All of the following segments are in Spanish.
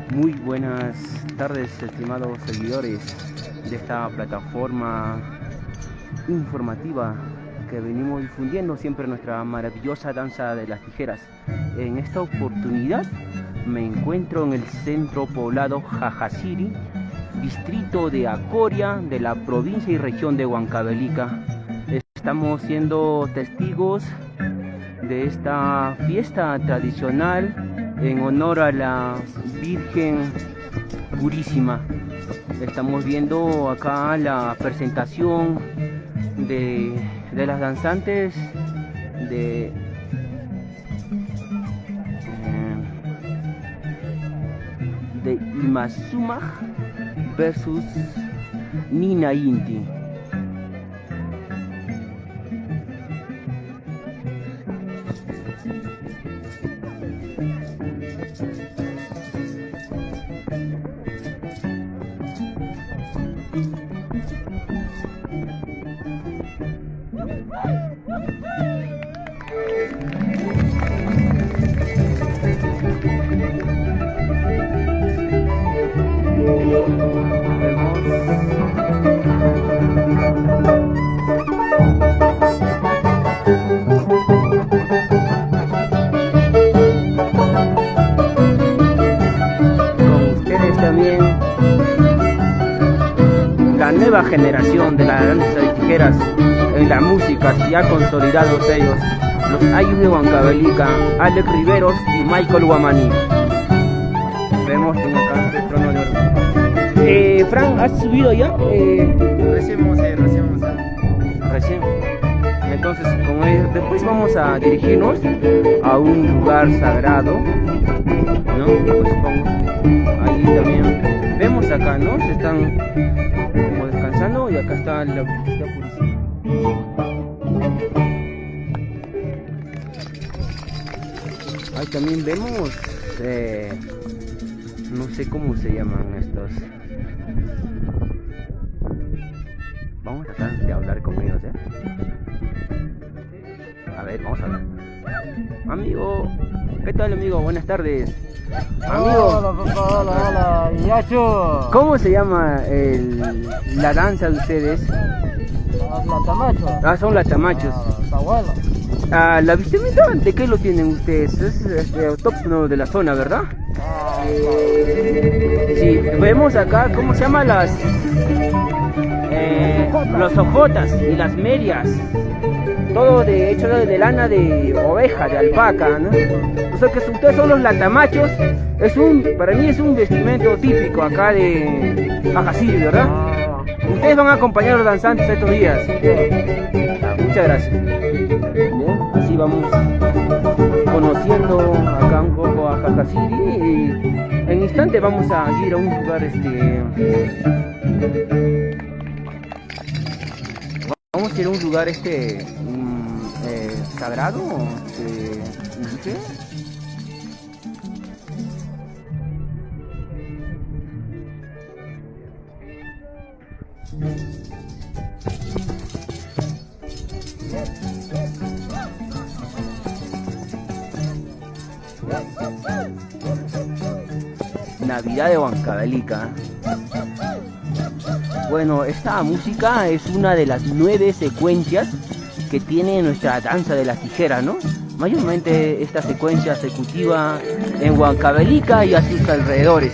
Muy buenas tardes, estimados seguidores de esta plataforma informativa que venimos difundiendo siempre nuestra maravillosa danza de las tijeras. En esta oportunidad me encuentro en el centro poblado Jajasiri, distrito de Acoria, de la provincia y región de Huancavelica. Estamos siendo testigos de esta fiesta tradicional en honor a la Virgen Purísima. Estamos viendo acá la presentación de las danzantes de Imazuma versus Nina Inti. La nueva generación de la danza de tijeras en la música, ya consolidados ellos, los Ayus de Huancavelica, Alex Riveros y Michael Guamaní. Vemos en acá el trono de oro. Fran, ¿has subido ya? Recién. Entonces, después vamos a dirigirnos a un lugar sagrado, ¿no? Pues pongo ahí también. Vemos acá, ¿no? Se están como descansando y acá está la Virgencita Purísima. Ahí también vemos, no sé cómo se llaman estos. Vamos a tratar de hablar con ellos, A ver, vamos a hablar. Amigo, ¿qué tal, amigo? Buenas tardes. Amigo. Hola, Yacho. ¿Cómo se llama la danza de ustedes? La Tamacho. Son las tamachos. Tahuala. La vestimenta, ¿de qué lo tienen ustedes? Es autóctono de la zona, ¿verdad? Sí, vemos acá, ¿cómo se llama los ojotas y las medias? Todo hecho de lana de oveja, de alpaca, ¿no? O sea que ustedes son los latamachos. Para mí es un vestimento típico acá de Jajasiri, ¿verdad? Ustedes van a acompañar a los danzantes estos días. Muchas gracias. Bien, así vamos conociendo acá un poco a Jajasiri y en instante vamos a ir a un lugar vamos a ir a un lugar sagrado, ¿sí? Navidad de Huancavelica. Bueno, esta música es una de las 9 secuencias que tiene nuestra danza de las tijeras, ¿no? Mayormente esta secuencia se cultiva en Huancavelica y a sus alrededores.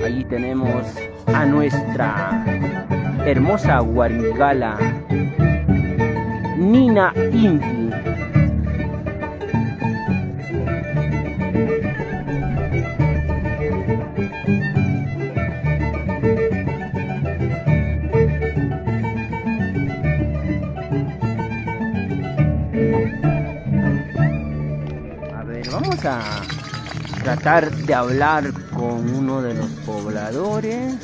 Allí tenemos a nuestra hermosa Huarmigala, Nina Inti. Vamos a tratar de hablar con uno de los pobladores.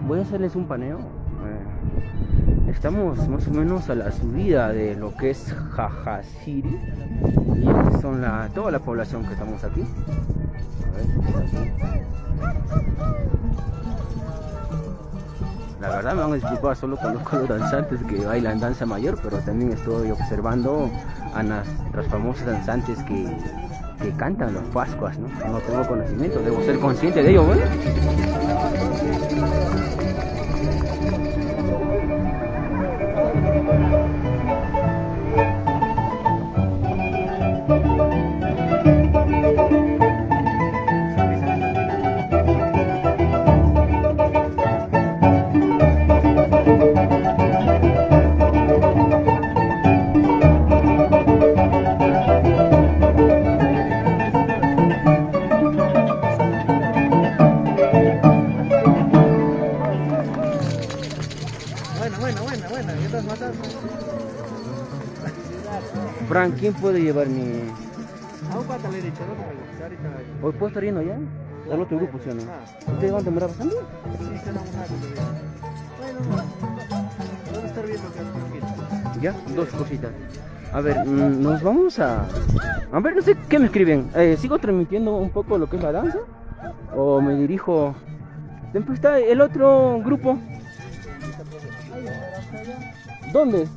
Voy a hacerles un paneo. Estamos más o menos a la subida de lo que es Jajasiri. Y estas son toda la población que estamos aquí. A ver, la verdad me van a disculpar, solo conozco a los danzantes que bailan danza mayor, pero también estoy observando a nuestras famosas danzantes que cantan los Pascuas, ¿no? No tengo conocimiento, debo ser consciente de ello, ¿bueno? Frank, ¿quién puede llevar mi...? ¿Hoy puedo estar yendo allá? Al otro grupo, ¿sí o no? ¿Ustedes van a demorar bastante? Sí, tenemos una cosa. Bueno, vamos a estar viendo que ya, dos cositas. A ver, nos vamos a... A ver, no sé qué me escriben. ¿Sigo transmitiendo un poco lo que es la danza? ¿O me dirijo...? Después está el otro grupo. ¿Dónde?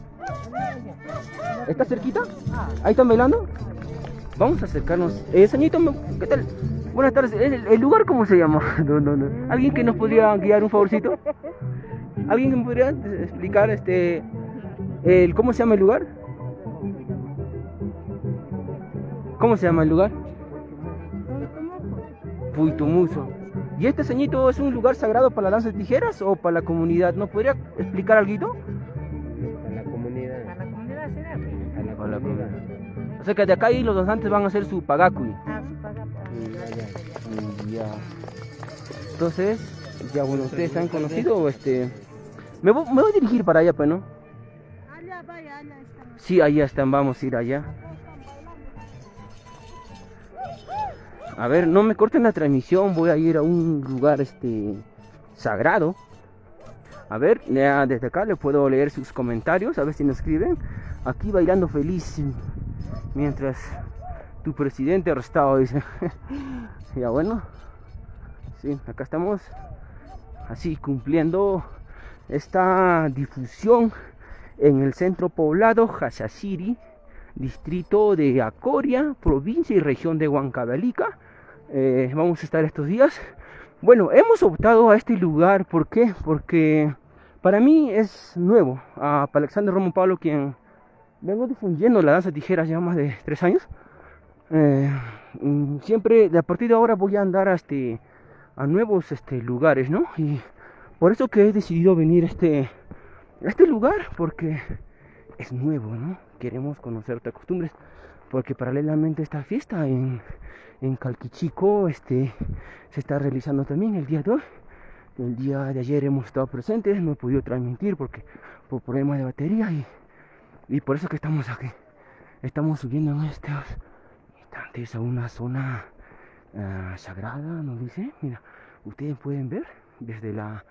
¿Está cerquita? ¿Ahí están bailando? Vamos a acercarnos. Señorito, ¿qué tal? Buenas tardes. ¿El lugar cómo se llama? No. ¿Alguien que nos podría guiar un favorcito? ¿Alguien que me podría explicar cómo se llama el lugar? ¿Cómo se llama el lugar? Puitumuso. ¿Y este ceñito es un lugar sagrado para la danza de tijeras o para la comunidad? ¿Nos podría explicar algo? Para la comunidad. Para la comunidad será. Para la comunidad. O sea que de acá ahí los danzantes van a hacer su pagacui. Su pagacui. Ya. Entonces, ya bueno, ustedes han conocido me voy a dirigir para allá, pues, ¿no? Allá están. Sí, allá están, vamos a ir allá. A ver, no me corten la transmisión, voy a ir a un lugar sagrado. A ver, ya desde acá le puedo leer sus comentarios, a ver si nos escriben. Aquí bailando feliz mientras tu presidente arrestado, dice. Ya bueno. Sí, acá estamos así cumpliendo esta difusión en el centro poblado Jajasiri, distrito de Acoria, provincia y región de Huancavelica. Vamos a estar estos días. Bueno, hemos optado a este lugar, ¿por qué? Porque para mí es nuevo. Para Alexander Romo Pablo, quien vengo difundiendo la danza de tijeras ya más de 3 años. Siempre, a partir de ahora voy a andar a nuevos lugares, ¿no? Y por eso que he decidido venir a este lugar, porque es nuevo, ¿no? Queremos conocer otras costumbres, porque paralelamente a esta fiesta en Calquichico se está realizando también el día de hoy. El día de ayer hemos estado presentes, no he podido transmitir porque por problemas de batería y por eso que estamos aquí. Estamos subiendo en estos instantes a una zona sagrada, nos dice. Mira, ustedes pueden ver desde la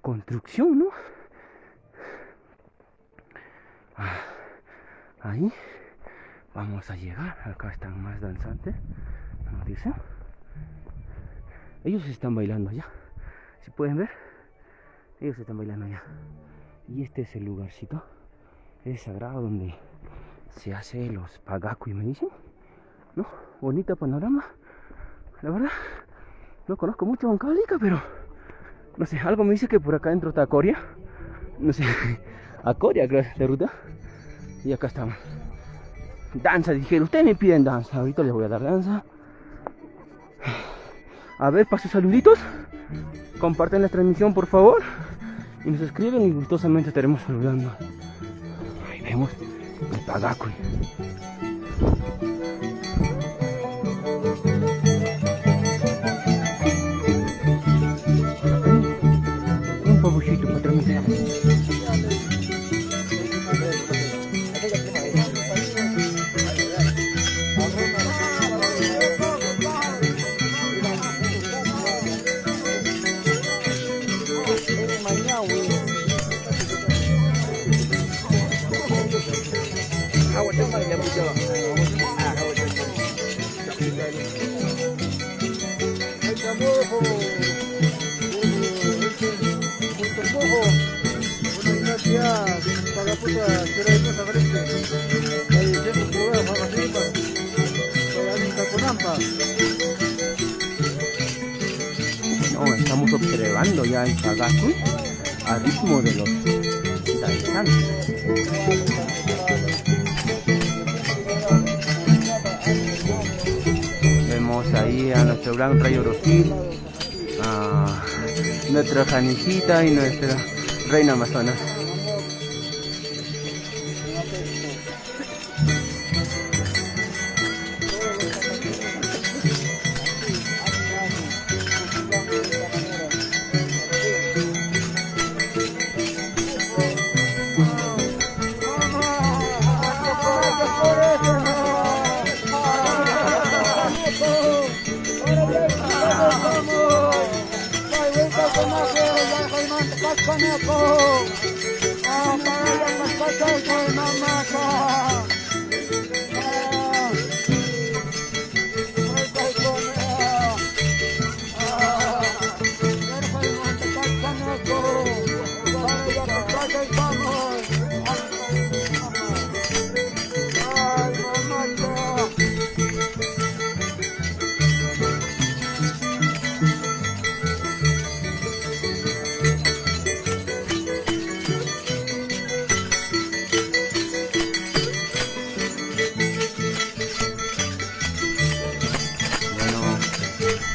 construcción, ¿no? Ahí vamos a llegar. Acá están más danzantes, nos dicen. Ellos están bailando ya. Si pueden ver, ellos están bailando allá. Y este es el lugarcito, es sagrado donde se hace los pagakui, me dicen, ¿no? Bonito panorama. La verdad, no conozco mucho Huancavelica, pero no sé, algo me dice que por acá dentro está Coria. No sé, a Coria creo de ruta. Y acá estamos. Danza, dijeron, ustedes me piden danza. Ahorita les voy a dar danza. A ver, paso saluditos. Comparten la transmisión, por favor. Y nos escriben y gustosamente estaremos saludando. Ahí vemos el pagakui. Un pabuchito para transmitir. No, estamos observando ya el pagakui al ritmo de los danzantes. Vemos ahí a nuestro gran Rey Orosil, a nuestra Janicita y nuestra Reina Amazonas.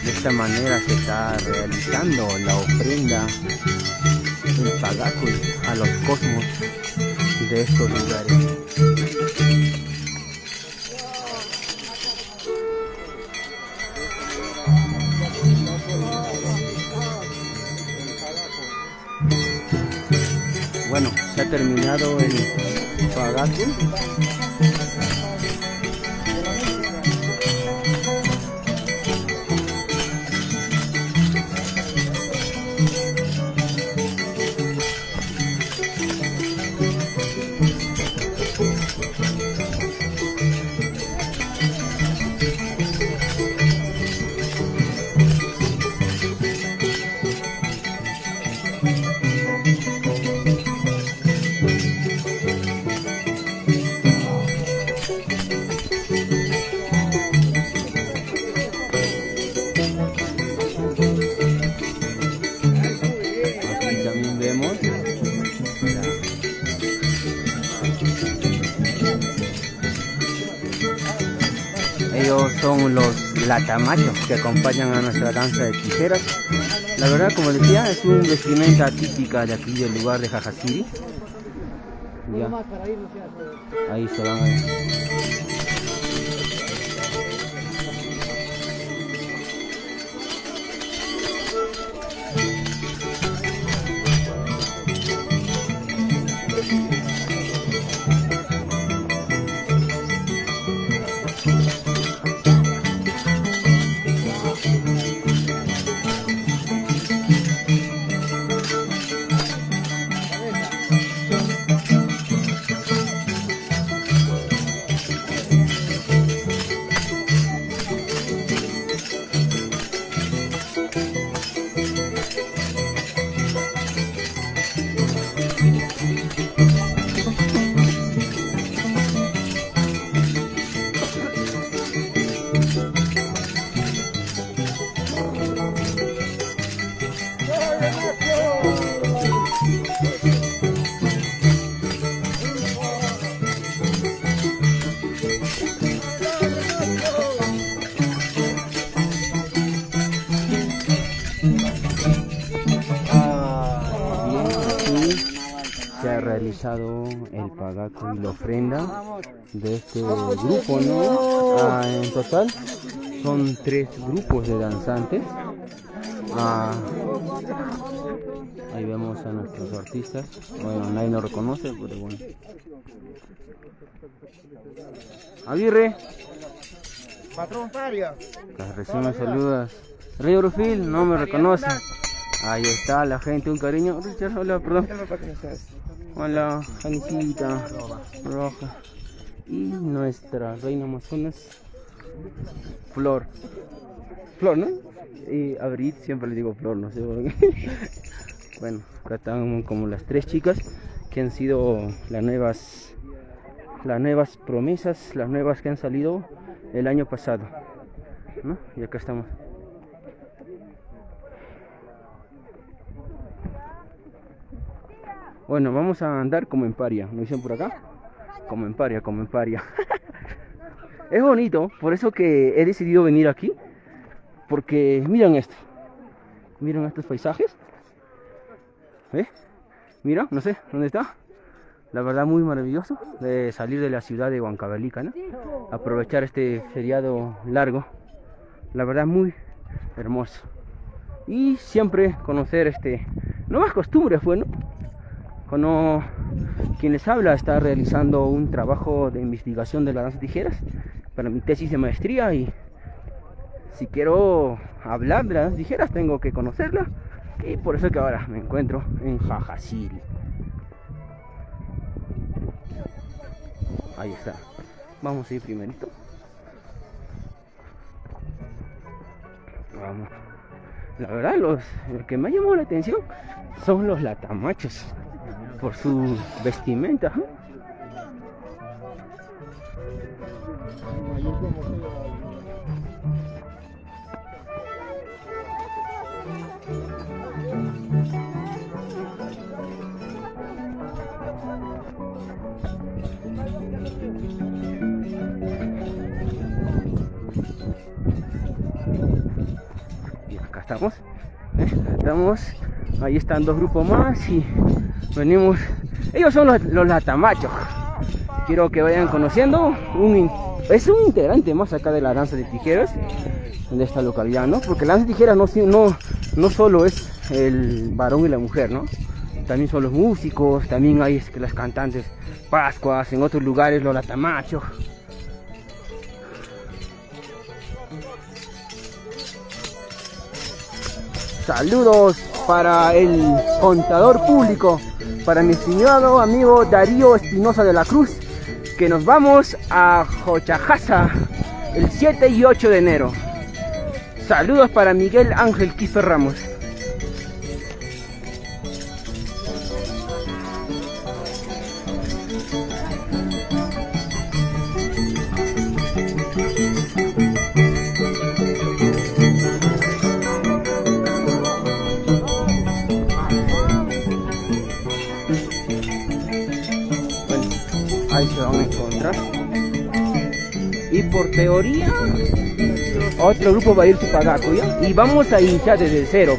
De esta manera se está realizando la ofrenda del pagakui a los cosmos de estos lugares. Bueno, se ha terminado el pagakui. Ellos son los latamachos que acompañan a nuestra danza de tijeras. La verdad, como decía, es una vestimenta típica de aquí del lugar de Jajasiri. Ya. Ahí se van. realizado el pagaco y la ofrenda de este grupo, ¿no? En total son 3 grupos de danzantes. Ahí vemos a nuestros artistas. Bueno, nadie nos reconoce, pero bueno. Aguirre. Patrón Paria. Recién me saludas. Rey Orofil, no me reconoce. Ahí está la gente, un cariño. Richard, hola, perdón. Hola, Janicita Roja. Y nuestra reina Amazonas, Flor. Flor, ¿no? Y Abril, siempre le digo Flor, no sé. Bueno, acá están como las 3 chicas que han sido las nuevas promesas, las nuevas que han salido el año pasado, ¿no? Y acá estamos. Bueno, vamos a andar como en paria, ¿no dicen por acá? Como en paria, como en paria. Es bonito, por eso que he decidido venir aquí, porque miren esto, miren estos paisajes, ¿eh? Mira, no sé, ¿dónde está? La verdad muy maravilloso de salir de la ciudad de Huancavelica, ¿no? Aprovechar este feriado largo, la verdad muy hermoso. Y siempre conocer nuevas costumbres, bueno. Cuando quien les habla está realizando un trabajo de investigación de la danza de tijeras para mi tesis de maestría, y si quiero hablar de la danza de tijeras tengo que conocerla, y por eso que ahora me encuentro en Jajaciri. Ahí está. Vamos a ir primerito. Vamos. La verdad, lo que me ha llamado la atención son los latamachos, por su vestimenta, ¿eh? Y acá estamos, ahí están 2 grupos más y venimos. Ellos son los latamachos. Quiero que vayan conociendo. Es un integrante más acá de la danza de tijeras de esta localidad, ¿no? Porque la danza de tijeras no solo es el varón y la mujer, ¿no? También son los músicos, también hay las cantantes pascuas, en otros lugares los latamachos. Saludos para el contador público, para mi estimado amigo Darío Espinosa de la Cruz, que nos vamos a Jochajasa el 7 y 8 de enero. Saludos para Miguel Ángel Quispe Ramos. Ahí se van a encontrar. Y por teoría otro grupo va a ir su pagaco, ¿ya? Y vamos a iniciar desde cero.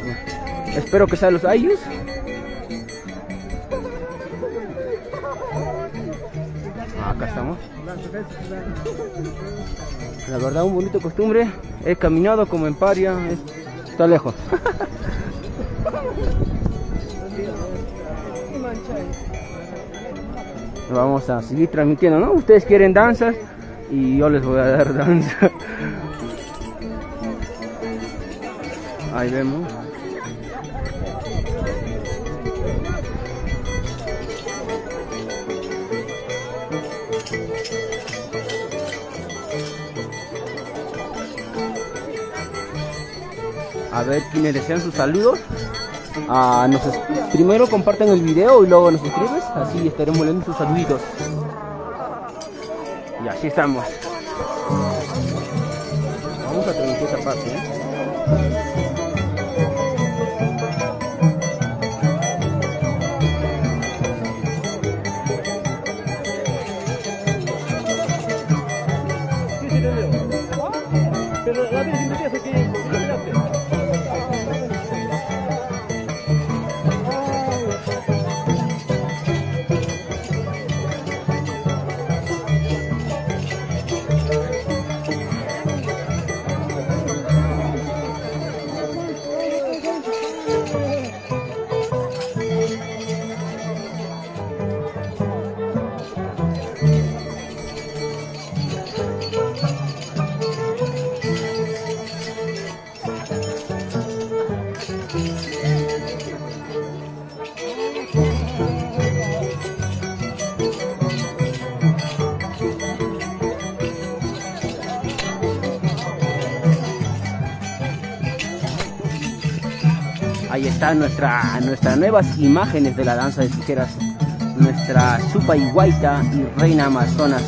Espero que sean los ayus. Acá estamos. La verdad, un bonito costumbre. He caminado como en paria. Está lejos. Vamos a seguir transmitiendo, ¿no? Ustedes quieren danzas y yo les voy a dar danza. Ahí vemos. A ver quiénes desean sus saludos. Primero compartan el video y luego nos escribes, así estaremos leyendo sus saluditos. Y así estamos. Vamos a transmitir esa parte, ¿eh? Ahí están nuestras nuevas imágenes de la danza de tijeras. Nuestra Supayhuayta y Reina Amazonas.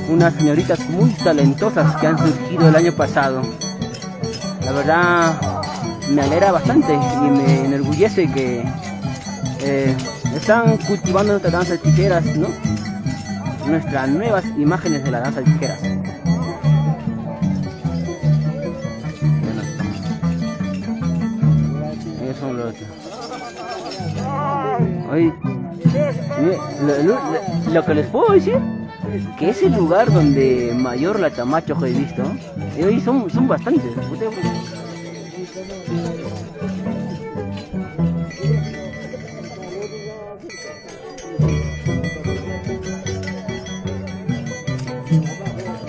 Unas señoritas muy talentosas que han surgido el año pasado. La verdad me alegra bastante y me enorgullece que están cultivando nuestra danza de tijeras, ¿no? Nuestras nuevas imágenes de la danza de tijeras. Son los... Oye, lo que les puedo decir, que es el lugar donde mayor latamacho he visto. Y hoy son bastantes.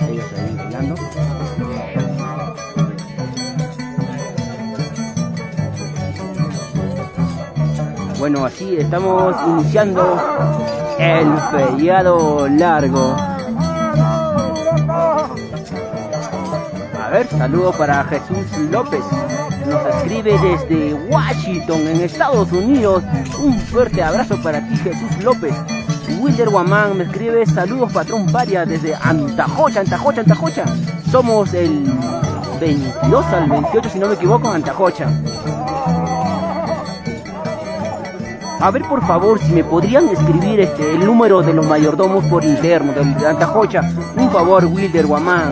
Ellos ahí bailando. Bueno, así estamos iniciando el feriado largo. A ver, saludo para Jesús López. Nos escribe desde Washington, en Estados Unidos. Un fuerte abrazo para ti, Jesús López. Wilder Guamán me escribe: saludos patrón Paria desde Antajocha. Somos el 22 al 28, si no me equivoco, en Antajocha. A ver, por favor, si me podrían escribir el número de los mayordomos por interno de Antajocha. Un favor, Wilder Guamán.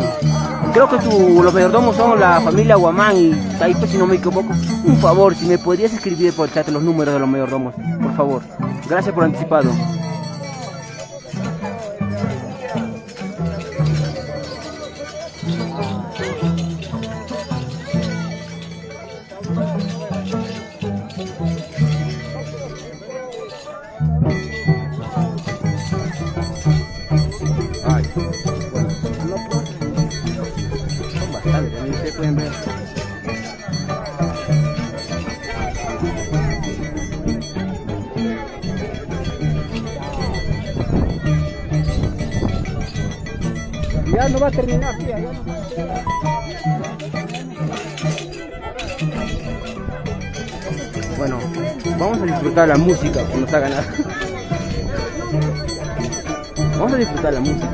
Creo que los mayordomos son la familia Guamán y Taipe, si no me equivoco. Un favor, si me podrías escribir por chat los números de los mayordomos, por favor. Gracias por anticipado. Pueden ver. Ya no va a terminar, tía, ya no. Bueno, vamos a disfrutar la música que nos haga nada. Vamos a disfrutar la música.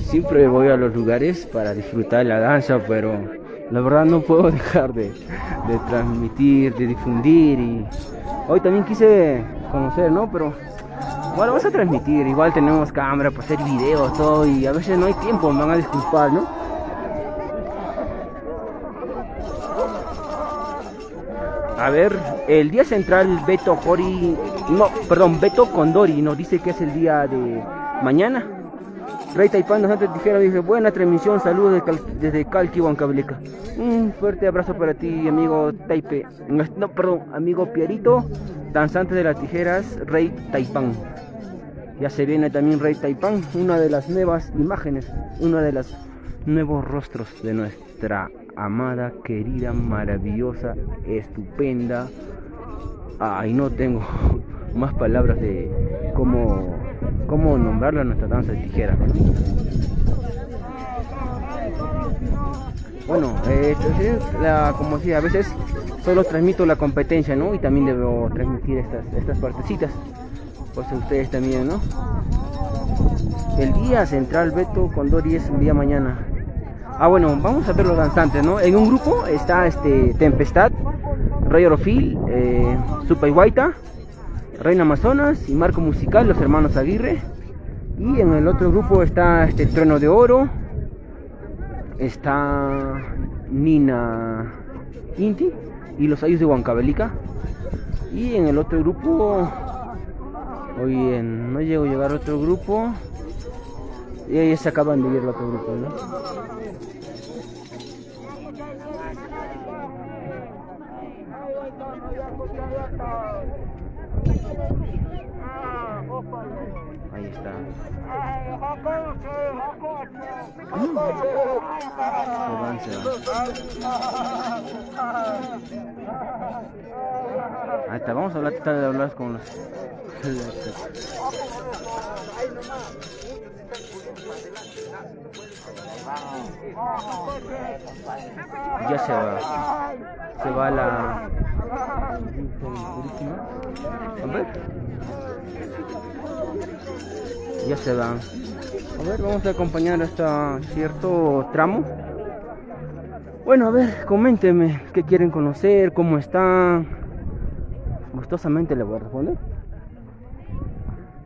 Siempre voy a los lugares para disfrutar la danza, pero la verdad no puedo dejar de transmitir, de difundir. Y hoy también quise conocer, ¿no? Pero bueno, vas a transmitir, igual tenemos cámara para hacer videos, todo, y a veces no hay tiempo, me van a disculpar, ¿no? A ver, el día central Beto Condori nos dice que es el día de mañana. Rey Taipán Santa Tijera dice: buena transmisión, saludos desde Calqui, Huancavelica. Un fuerte abrazo para ti, amigo Taipe. Amigo Pierito, danzante de las tijeras, Rey Taipán. Ya se viene también Rey Taipán, una de las nuevas imágenes, uno de los nuevos rostros de nuestra amada, querida, maravillosa, estupenda. Ay, no tengo más palabras de cómo nombrarla, nuestra danza de tijeras, ¿no? Bueno, como decía, a veces solo transmito la competencia, ¿no? Y también debo transmitir estas partecitas, pues ustedes también, ¿no? El día central Beto Condori es el día mañana. Bueno, vamos a ver los danzantes, ¿no? En un grupo está Tempestad, Rey Orofil, Supayhuayta, Reina Amazonas y Marco Musical, los hermanos Aguirre. Y en el otro grupo está Trueno de Oro, está Nina Inti y los Ayos de Huancavelica. Y en el otro grupo, no llego a llegar a otro grupo. Y ellos se acaban de ir al otro grupo, ¿no? Ahí está. Se van. Ahí está, vamos a tratar de hablar con los... Ya se va. Se va la... A ver. Ya se van. A ver, vamos a acompañar hasta cierto tramo. Bueno, a ver, coméntenme qué quieren conocer, cómo están. Gustosamente le voy a responder.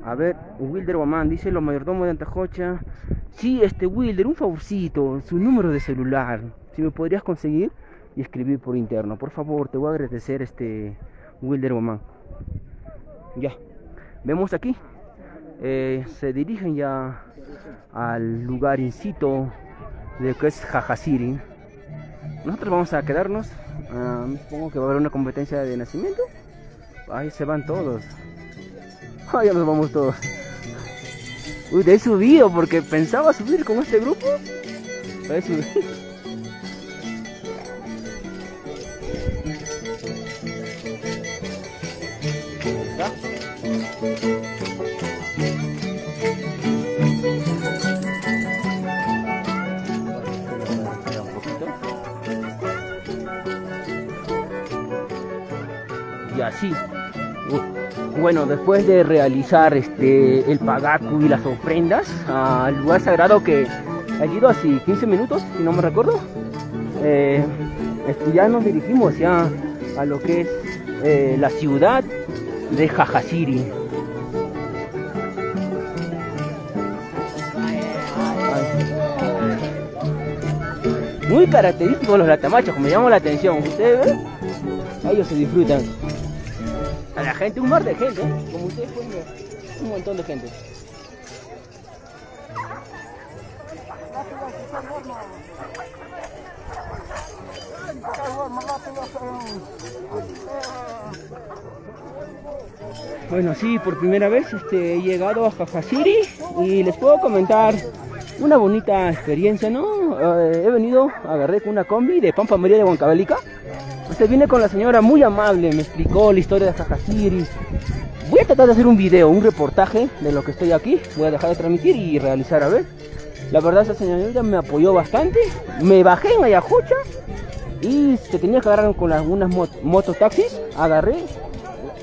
A ver, Wilder Guamán dice: los mayordomos de Antajocha. Sí, Wilder, un favorcito, su número de celular, si me podrías conseguir y escribir por interno, por favor, te voy a agradecer, Wilder Guamán. Ya, vemos aquí, se dirigen ya al lugar incito de que es Jajasiri. Nosotros vamos a quedarnos, supongo que va a haber una competencia de nacimiento. Ahí se van todos. Ya nos vamos todos. Uy, he subido porque pensaba subir con este grupo. He subido. ¿Ya? Un poquito. Y así. Bueno, después de realizar el pagacu y las ofrendas al lugar sagrado que ha ido así 15 minutos, si no me recuerdo, ya nos dirigimos ya a lo que es la ciudad de Jajasiri. Muy característicos los latamachos, me llamó la atención. Ustedes ven, ellos se disfrutan. A la gente, un mar de gente, como ustedes pueden ver, un montón de gente. Bueno, sí, por primera vez he llegado a Jajasiri y les puedo comentar una bonita experiencia, ¿no? He venido, agarré con una combi de Pampa María de Huancavelica. Vine con la señora muy amable, me explicó la historia de Jajasiri. Voy a tratar de hacer un video, un reportaje de lo que estoy aquí. Voy a dejar de transmitir y realizar, a ver. La verdad, esa señorita me apoyó bastante. Me bajé en Ayacucho y se tenía que agarrar con algunas mototaxis. Agarré.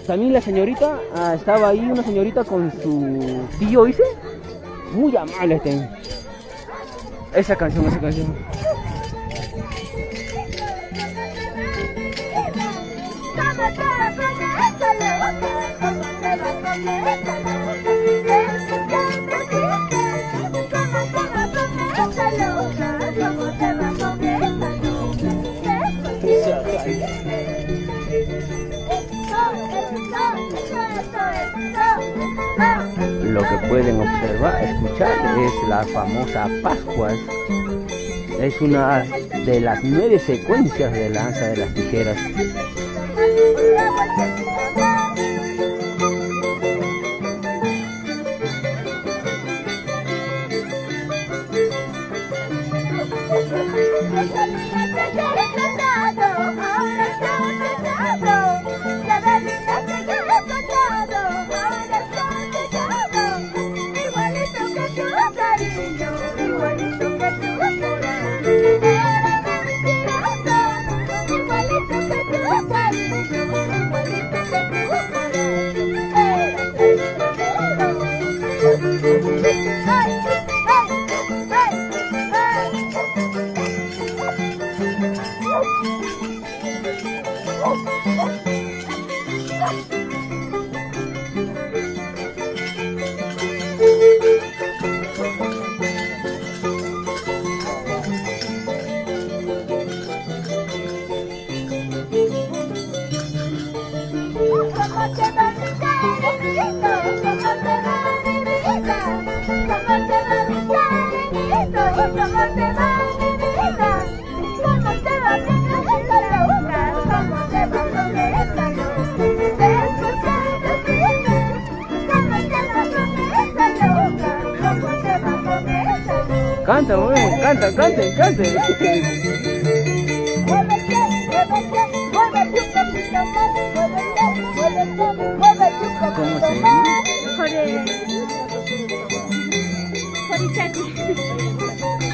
También la señorita, estaba ahí una señorita con su tío, dice. Muy amable. Esa canción. Lo que pueden observar, escuchar, es la famosa Pascuas. Es una de las 9 secuencias de la danza de las tijeras. Canta, güey, canta, cante, cante. ¿Cómo se llama?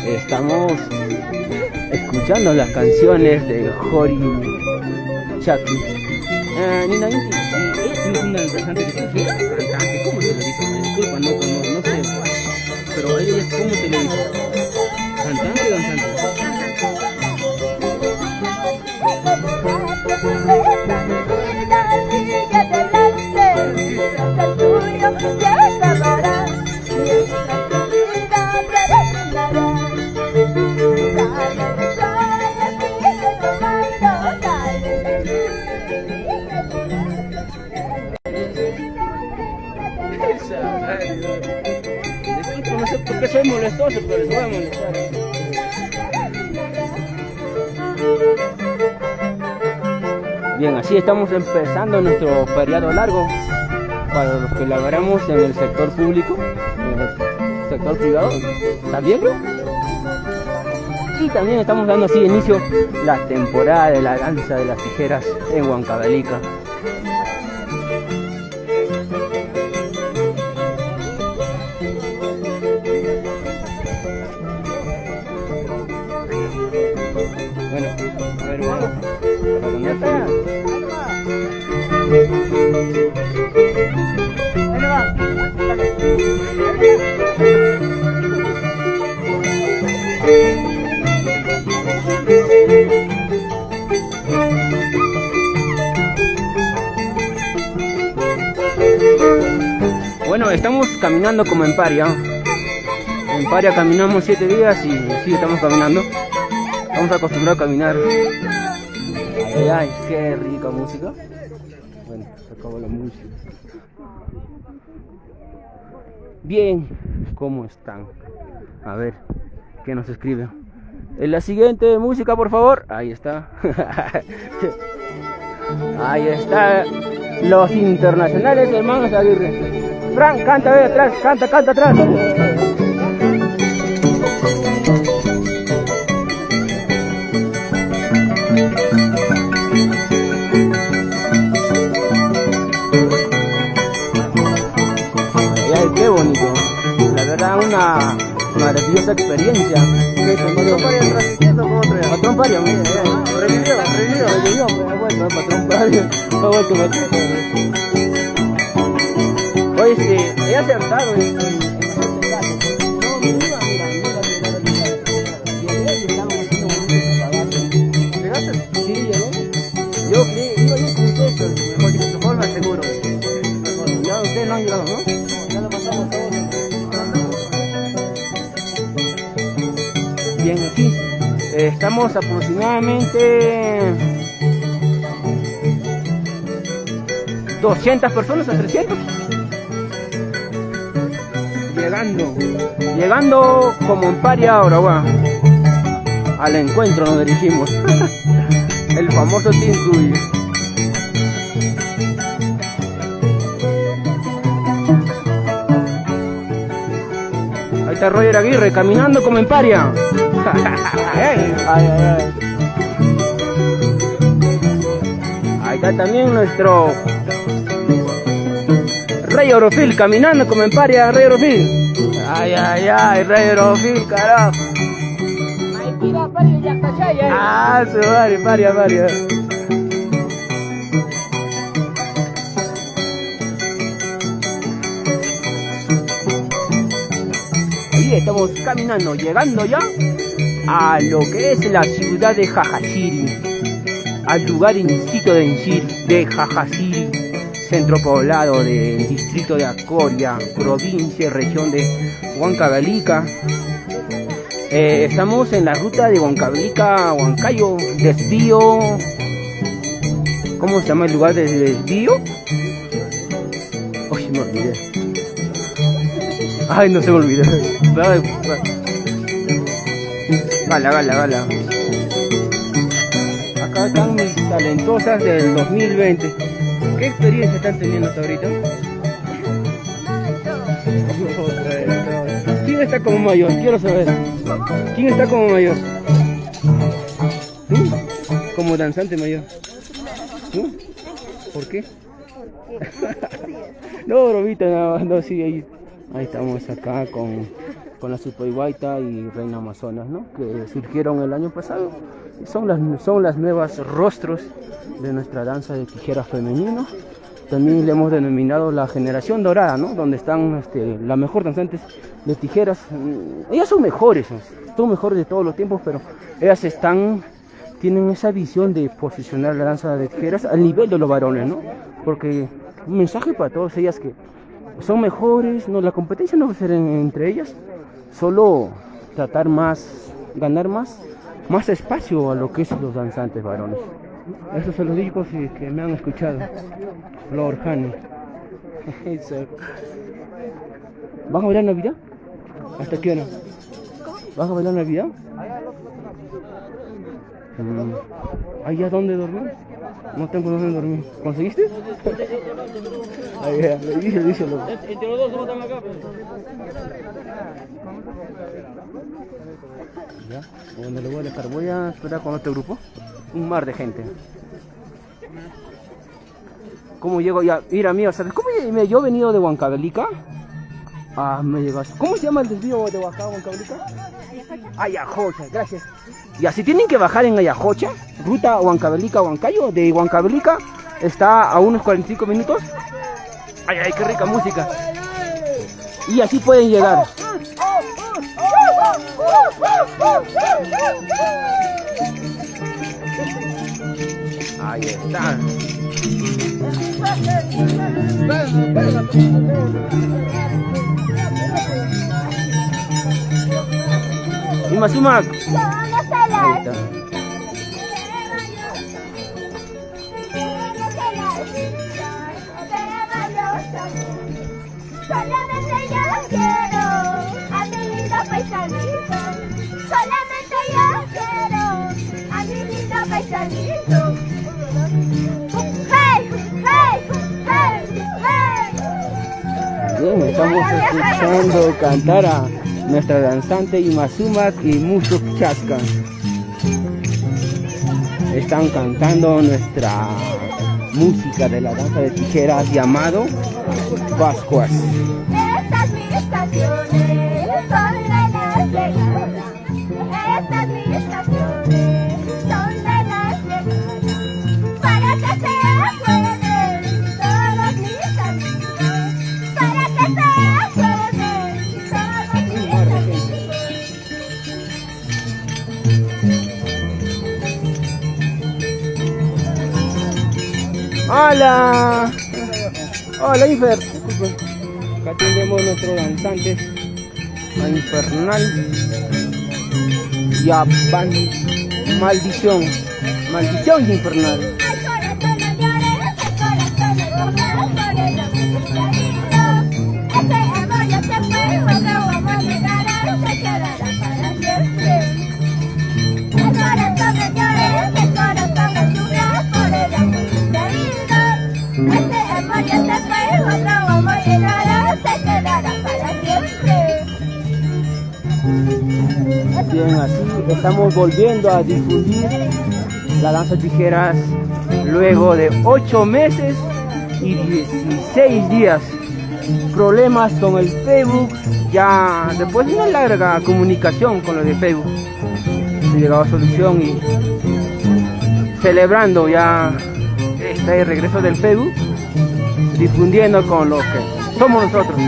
Estamos escuchando las canciones de Jori Chaki. Nina Inti, ¿es una cantante que se dice? Cantante, ¿cómo se le dice? Disculpa, no sé. Pero ella, ¿cómo se le dice? ¿Cantante o cantante? Disculpa, no sé por qué soy molestoso, pero les voy a molestar. Bien, así estamos empezando nuestro feriado largo para los que laboramos en el sector público, en el sector privado. ¿Está bien, bro? Y también estamos dando así inicio la temporada de la danza de las tijeras en Huancavelica. Bueno, a ver, vamos. Bueno, estamos caminando como en Paria. En Paria caminamos 7 días y sí, estamos caminando. Estamos acostumbrados a caminar. Ay, ay, qué rica música. Bueno, se acabó la música. Bien, ¿cómo están? A ver, ¿qué nos escribe? En la siguiente música, por favor. Ahí está. Ahí está. Los internacionales, hermanos Aguirre. Frank, canta de atrás, canta atrás. Ay, qué bonito. La verdad, una maravillosa experiencia. ¿Patrón Paria transmitiendo cómo te ves? Patrón Paria, mira, Revivió. me ha vuelto, Patrón Paria. Me ha vuelto, Patrón Paria. Oye, he acertado en este caso. No, mira. Llegué y estaban haciendo un trabajo. ¿Llegaste? Sí, llegué. Yo iba a ir con ustedes, pero mejor dicho, Mejor me aseguro. ya ustedes no han llegado, ¿no? Ya lo pasamos todos. Bien, aquí estamos aproximadamente 200 personas a 300. Llegando como en Paria ahora, va. Al encuentro nos dirigimos. El famoso Team Tuyo. Ahí está Roger Aguirre caminando como en Paria. Ay. Ahí está también nuestro Rey Orofil caminando como en Paria, Rey Orofil. Ay, Rey Orofil, carajo. Ah, su madre, Paria. Ahí estamos caminando, llegando ya a lo que es la ciudad de Jajasiri, al lugar en sitio de Jajasiri, centro poblado del distrito de Acoria, provincia y región de Huancavelica. Estamos en la ruta de Huancavelica a Huancayo, desvío. ¿Cómo se llama el lugar de desvío? Uy, me olvidé. Ay, no se me olvidó. Gala. Acá están mis talentosas del 2020. ¿Qué experiencia están teniendo hasta ahorita? ¿Quién ¿Quién está como mayor? Quiero saber. ¿Quién está como mayor? ¿Tú? Como danzante mayor. ¿Tú? ¿Por qué? No, bromita, nada más. No, sí, ahí estamos acá con la Super Guaita y Reina Amazonas, ¿no? Que surgieron el año pasado. Son las nuevas rostros de nuestra danza de tijeras femenino. También le hemos denominado la generación dorada, ¿no? Donde están las mejores danzantes de tijeras. Ellas son mejores de todos los tiempos, pero ellas tienen esa visión de posicionar la danza de tijeras al nivel de los varones, ¿no? Porque un mensaje para todas ellas que son mejores, no, la competencia no va a ser entre ellas, solo ganar más espacio a lo que es los danzantes varones. Esos son los discos que me han escuchado. Lord Honey. ¿Vas a bailar Navidad? ¿Hasta qué hora? ¿Vas a bailar Navidad? ¿Allá dónde dormir? No tengo dónde dormir. ¿Conseguiste? Díselo. Entre los dos, ¿cómo están acá? Ya, bueno, le voy a dejar. Voy a esperar con este grupo. Un mar de gente. ¿Cómo llego ya? Mira, mío, ¿sabes cómo yo he venido de Huancavelica? Me llegas. ¿Cómo se llama el desvío de Huancavelica? Ayajocha, gracias. Ya, si tienen que bajar en Ayajocha, ruta Huancavelica-Huancayo, de Huancavelica está a unos 45 minutos. Ay, qué rica música. Y así pueden llegar. Ahí está. Y Masumac. Ahí está. Solamente yo quiero a mi lindo paisanito. Solamente yo quiero a mi lindo paisanito. ¡Hey! ¡Hey! ¡Hey! ¡Hey! Bien, estamos escuchando cantar a nuestra danzante Imazumac y Musuk Chasca. Están cantando nuestra música de la danza de tijeras llamado Pascuas. Estas mis canciones son de las llegadas. Estas mis canciones son de las llegadas. Para que se acuerden todos mis amigos. Para que se acuerden todos mis amigos. ¡Hola! ¡Hola, Infer! Disculpen. Acá tenemos nuestros danzantes a Infernal y a Maldición. Maldición Infernal. Ay, corazón, no llores, el corazón es rojo por el amor que está lindo. Ese amor ya se fue, otro amor llegará, se quedará para siempre. El corazón no llores, el corazón no sufra por el amor que está lindo. Ese amor ya se fue, otro amor llegará, se quedará para siempre. Bien, así estamos volviendo a difundir la danza de tijeras luego de 8 meses y 16 días. Problemas con el Facebook, ya después de una larga comunicación con lo de Facebook, se llegó a solución y celebrando ya este regreso del Facebook, difundiendo con lo que somos nosotros.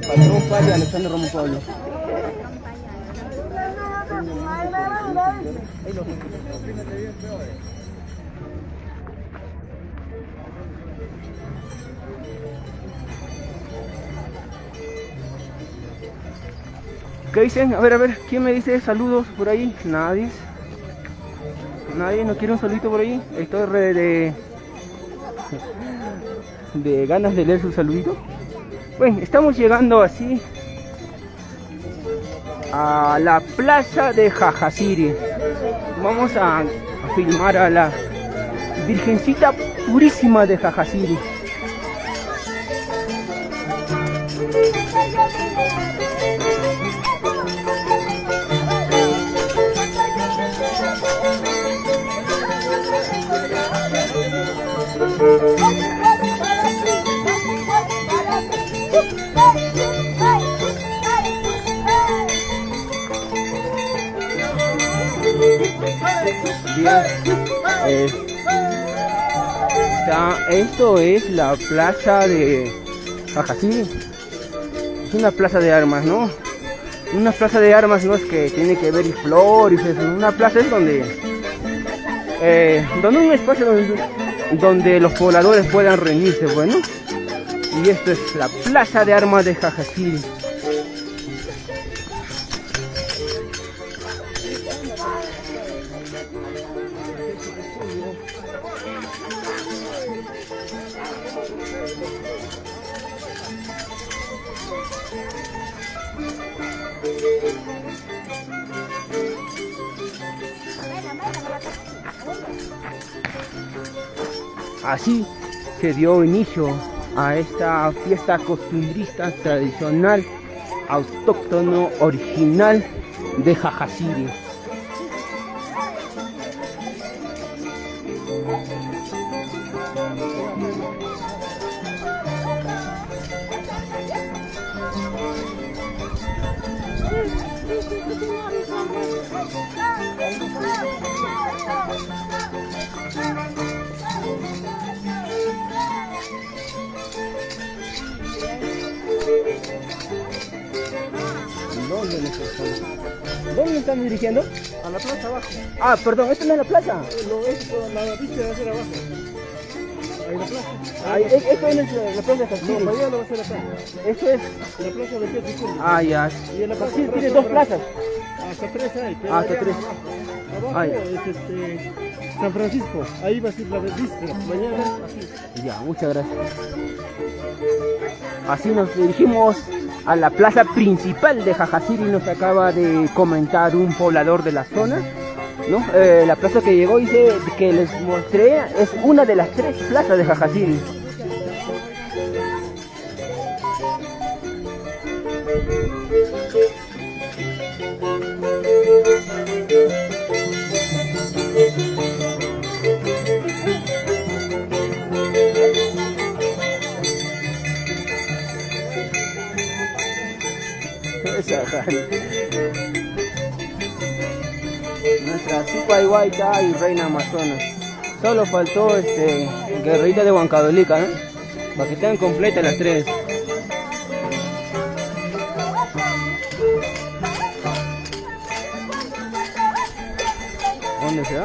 Patrón Falla, Alexander Romo Pablo. ¿Qué dicen? A ver, ¿quién me dice saludos por ahí? Nadie. Nadie, ¿no quiere un saludito por ahí? Estoy de ganas de leer su saludito. Bueno, estamos llegando así a la plaza de Jajasiri. Vamos a filmar a la Virgencita Purísima de Jajasiri. Bien, esto es la plaza de Jajasiri. Es una plaza de armas, ¿no? Una plaza de armas no es que tiene que ver flores, una plaza es donde un espacio donde los pobladores puedan reunirse, bueno. Y esto es la plaza de armas de Jajasiri. Así se dio inicio a esta fiesta costumbrista tradicional, autóctono, original de Jajasiri. ¿Dónde estamos dirigiendo? A la plaza abajo. Ah, perdón, ¿esto no es la plaza? La vista va a ser abajo. Ahí la plaza. Esto es la plaza de Jajasiri. No, mañana va a ser acá. Esto es... La plaza de Pietro Curvo. Ah, ya. Y en la plaza Sí, tiene dos plazas. Hasta tres hay. Pero Hasta allá tres. Abajo Ay. es San Francisco. Ahí va a ser la vista. Mañana así. Ya, muchas gracias. Así nos dirigimos a la plaza principal de Jajasiri. Nos acaba de comentar un poblador de la zona, ¿no? La plaza que llegó, dice que les mostré, es una de las tres plazas de Jajasiri. Nuestra Supayhuayta y Reina Amazonas. Solo faltó Guerrerita de Huancavelica, ¿no? Para que estén completas las tres. ¿Dónde se va?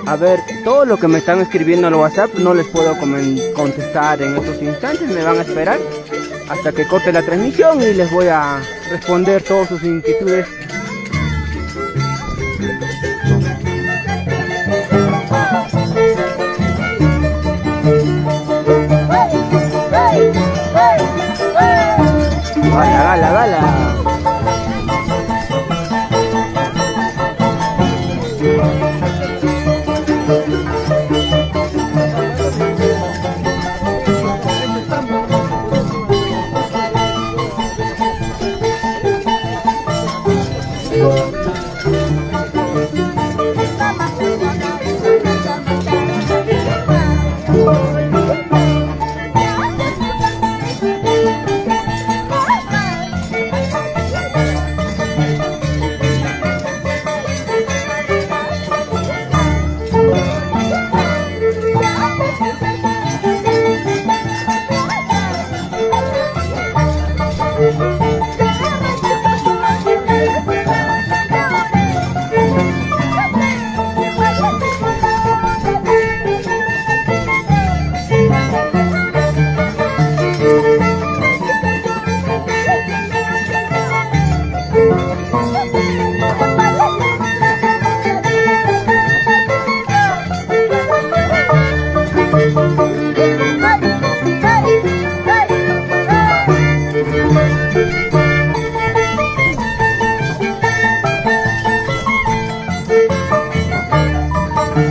A ver, todo lo que me están escribiendo al WhatsApp no les puedo contestar en estos instantes. Me van a esperar hasta que corte la transmisión y les voy a responder todas sus inquietudes. ¡Gala, gala, gala!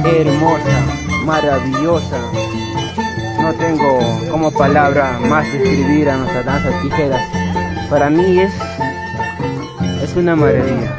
hermosa, maravillosa. No tengo como palabra más describir a nuestra danza de tijeras. Para mí es una maravilla.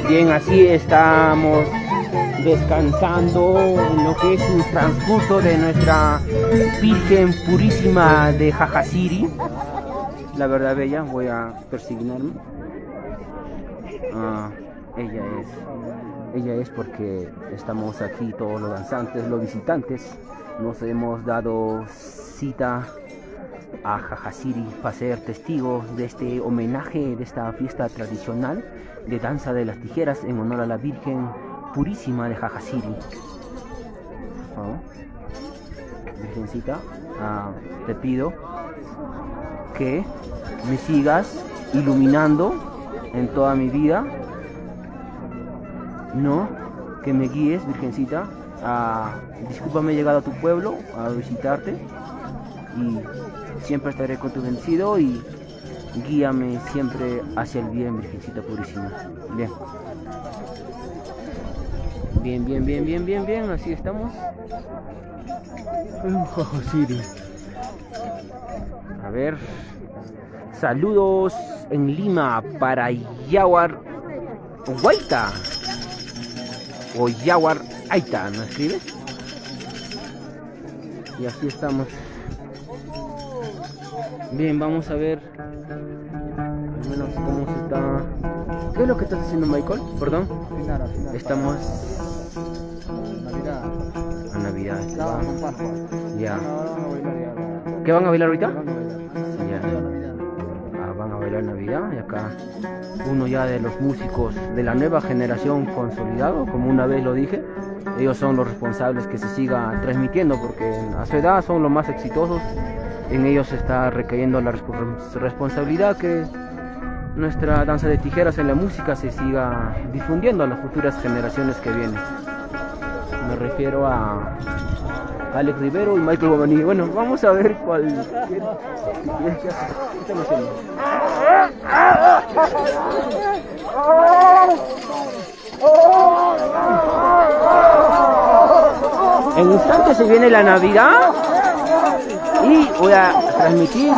Bien, así estamos descansando en lo que es un transcurso de nuestra Virgen Purísima de Jajasiri. La verdad bella, voy a persignarme. Ella es porque estamos aquí todos los danzantes, los visitantes. Nos hemos dado cita a Jajasiri para ser testigos de este homenaje, de esta fiesta tradicional de danza de las tijeras en honor a la Virgen Purísima de Jajasiri. Virgencita, te pido que me sigas iluminando en toda mi vida, ¿no? Que me guíes, Virgencita. Discúlpame, he llegado a tu pueblo a visitarte y siempre estaré con tu vencido y guíame siempre hacia el bien, Virgencita Purísima. Bien, así estamos. Jajasiri. A ver, saludos en Lima para Yawar Guaita o Yawar Aita, ¿no escribe? Y así estamos. Bien, vamos a ver al menos cómo se está. ¿Qué es lo que estás haciendo, Michael? Perdón. Estamos a Navidad. Ya. ¿Qué van a bailar ahorita? Ya. Van a bailar Navidad y acá uno ya de los músicos de la nueva generación consolidado, como una vez lo dije. Ellos son los responsables que se siga transmitiendo porque a su edad son los más exitosos. En ellos está recayendo la responsabilidad que nuestra danza de tijeras en la música se siga difundiendo a las futuras generaciones que vienen. Me refiero a Alex Rivero y Michael Guamaní. Bueno, vamos a ver cuál. ¿Qué están haciendo? En instantes se viene la Navidad y voy a transmitir.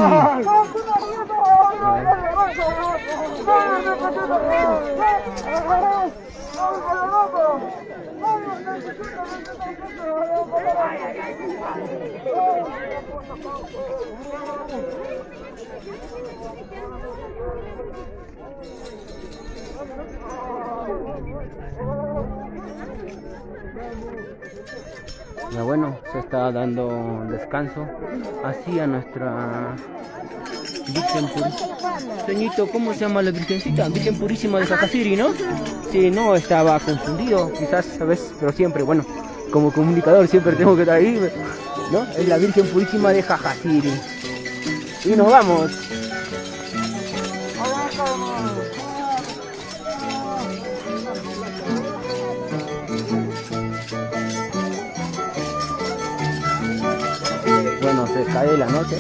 Ya bueno, se está dando descanso así a nuestra Virgen Purísima. Señorito, ¿cómo se llama la Virgencita? Virgen Purísima de Jajasiri, ¿no? Sí, no, estaba confundido, quizás, ¿sabes? Pero siempre, bueno, como comunicador siempre tengo que estar ahí, ¿no? Es la Virgen Purísima de Jajasiri. Y nos vamos. Bueno, se cae la noche.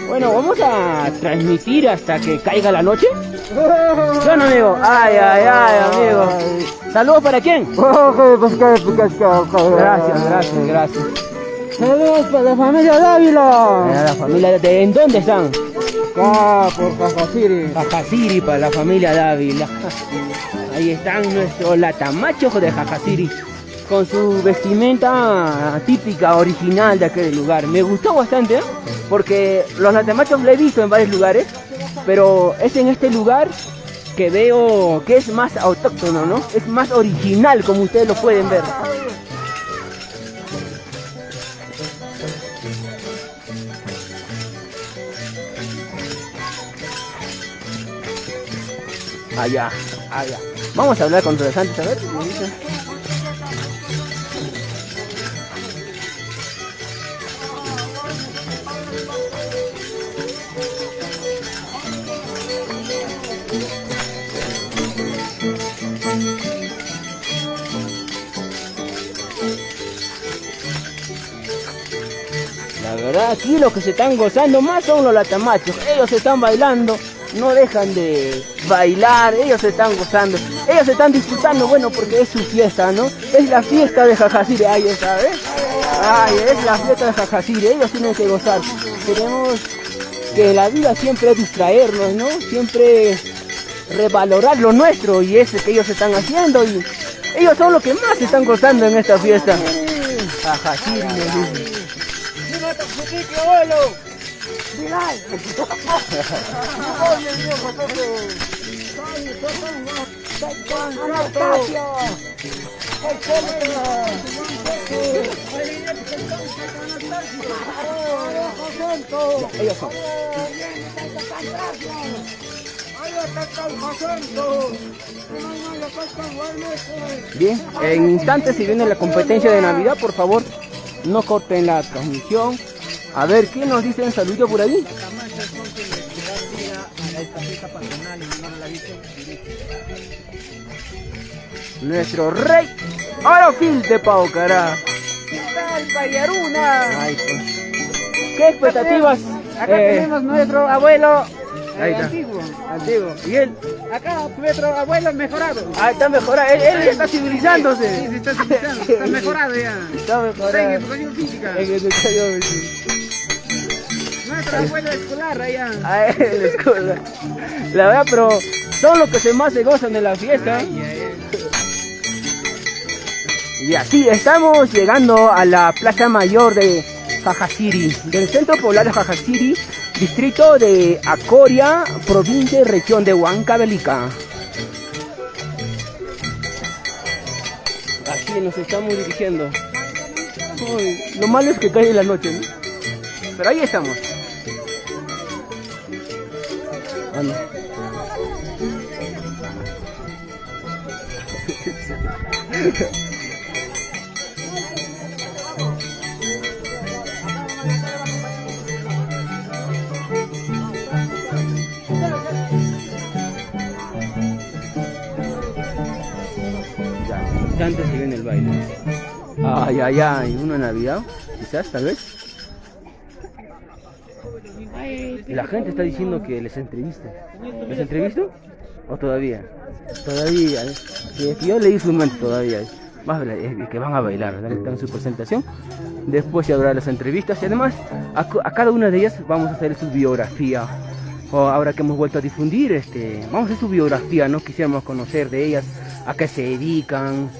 Bueno, vamos a transmitir hasta que caiga la noche. ¿Sí, no, amigo? Ay, amigo. ¿Saludos para quién? Gracias. Saludos para la familia Dávila. La familia ¿en dónde están? Acá por Jajasiri. Jajasiri, para la familia Dávila. Ahí están nuestros latamachos de Jajasiri. con su vestimenta típica, original de aquel lugar. Me gustó bastante, ¿eh? Porque los latemachos lo he visto en varios lugares, pero es en este lugar que veo que es más autóctono, ¿no? Es más original, como ustedes lo pueden ver. Allá, allá. Vamos a hablar con los danzantes, a ver qué me dicen. La verdad, aquí los que se están gozando más son los latamachos. Ellos están bailando, no dejan de bailar, ellos están gozando, ellos están disfrutando, bueno, porque es su fiesta, ¿no? Es la fiesta de Jajasiri, ahí está, ¿ves? Ay, es la fiesta de Jajasiri, ellos tienen que gozar. Queremos que la vida siempre distraernos, ¿no? Siempre revalorar lo nuestro, y eso que ellos están haciendo, y ellos son los que más están gozando en esta fiesta. Jajasiri, me dice. Ellos son. Bien, en instantes si viene la competencia de Navidad, por favor, no corten la transmisión. A ver, ¿qué nos dicen? Saludos por ahí. Nuestro rey Orofil de Paucará. Ay, pues. ¿Qué expectativas? Acá tenemos nuestro abuelo antiguo. ¿Y él? Acá nuestro abuelo mejorado. Ah, está mejorado. Él está civilizándose. Sí, se está civilizando. Está mejorado ya. Está mejorado. En educación física. En educación física. Nuestro abuelo escolar allá. Ah, en la escuela. La verdad, pero son los que más se gozan de la fiesta. Y así estamos llegando a la plaza mayor de Jajasiri, del centro poblado de Jajasiri, distrito de Acoria, provincia y región de Huancavelica. Así nos estamos dirigiendo. Uy, lo malo es que cae la noche, ¿no? Pero ahí estamos. Ah, no. Ya, antes se viene el baile. Ay, ay, ay, una Navidad, quizás, tal vez. Y la gente está diciendo que les entreviste. ¿Les entrevisto? ¿O todavía? Todavía, ¿eh? Que yo leí su mente todavía. Que van a bailar, dan su presentación. Después se habrá las entrevistas y además a cada una de ellas vamos a hacer su biografía. O ahora que hemos vuelto a difundir, vamos a hacer su biografía, ¿no? Quisiéramos conocer de ellas, a qué se dedican,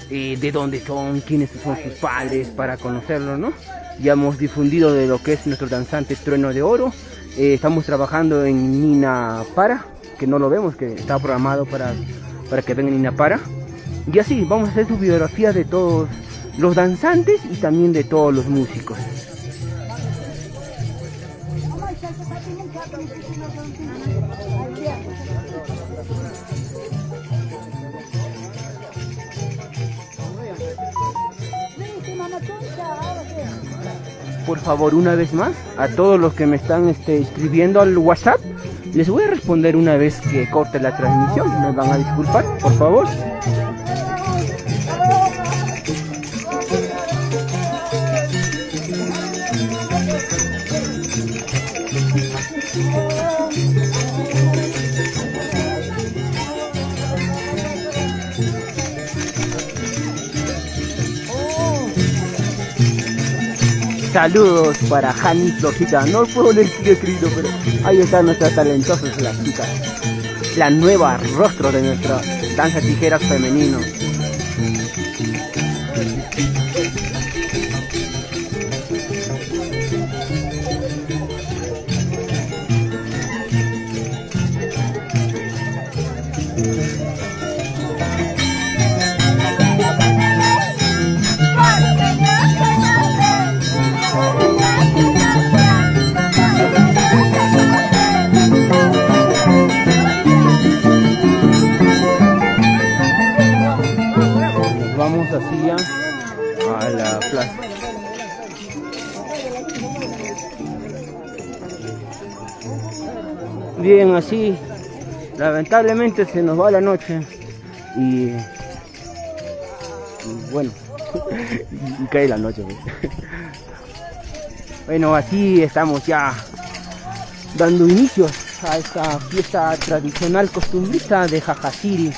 de dónde son, quiénes son sus padres, para conocerlo, ¿no? Ya hemos difundido de lo que es nuestro danzante Trueno de Oro. Estamos trabajando en Nina Para, que no lo vemos, que está programado para que venga Nina Para. Y así vamos a hacer su biografía de todos los danzantes y también de todos los músicos. Por favor, una vez más, a todos los que me están escribiendo al WhatsApp, les voy a responder una vez que corte la transmisión. Me van a disculpar, por favor. Saludos para Jani Flojita. No puedo leer qué escrito, pero ahí están nuestras talentosas las chicas. La nueva rostro de nuestra danza tijeras femenino. vamos así ya a la plaza. Bien, así lamentablemente se nos va la noche y bueno, y cae la noche. Bueno, así estamos ya dando inicios a esta fiesta tradicional costumbrista de Jajasiri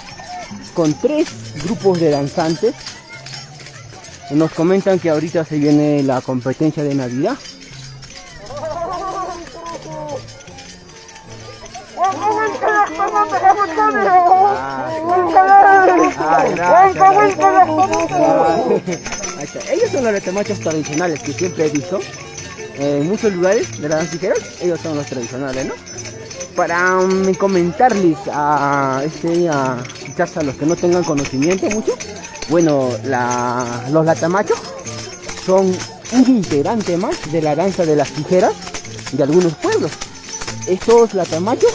con 3 grupos de danzantes. Nos comentan que ahorita se viene la competencia de Navidad. Ellos son los latamachos tradicionales que siempre he visto en muchos lugares de las danzas tijeras. Ellos son los tradicionales, ¿no? Para comentarles quizás a los que no tengan conocimiento mucho, bueno, los latamachos son un integrante más de la danza de las tijeras de algunos pueblos. Estos latamachos,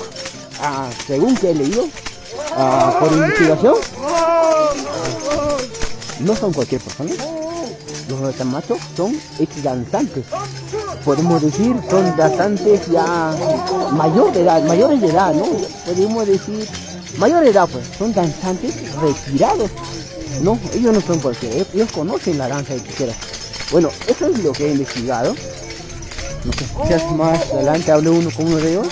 según que he leído por investigación, no son cualquier persona. Los latamachos son ex danzantes, podemos decir, son danzantes ya mayores de edad, ¿no? Podemos decir mayor de edad, pues, son danzantes retirados, ¿no? Ellos no son cualquiera, ellos conocen la danza de tijeras. Bueno, eso es lo que he investigado. No sé, quizás más adelante hablo con uno de ellos.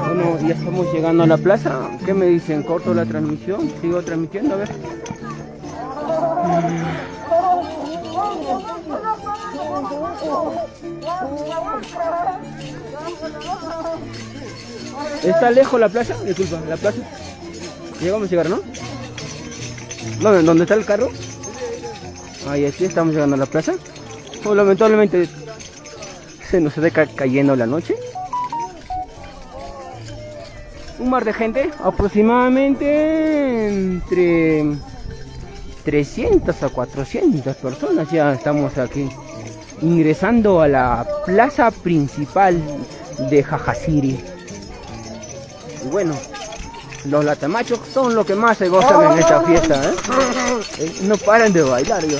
Bueno, ya estamos llegando a la plaza. ¿Qué me dicen? ¿Corto la transmisión? ¿Sigo transmitiendo? A ver. ¿Está lejos la plaza? Disculpa, la plaza. Llegamos a llegar, ¿no? ¿Dónde está el carro? Ahí aquí estamos llegando a la plaza. Oh, lamentablemente se nos está cayendo la noche. Un mar de gente, aproximadamente entre 300 a 400 personas. Ya estamos aquí ingresando a la plaza principal de Jajasiri. Y bueno, los latamachos son los que más se gozan en esta fiesta, ¿eh? No paran de bailar, yo.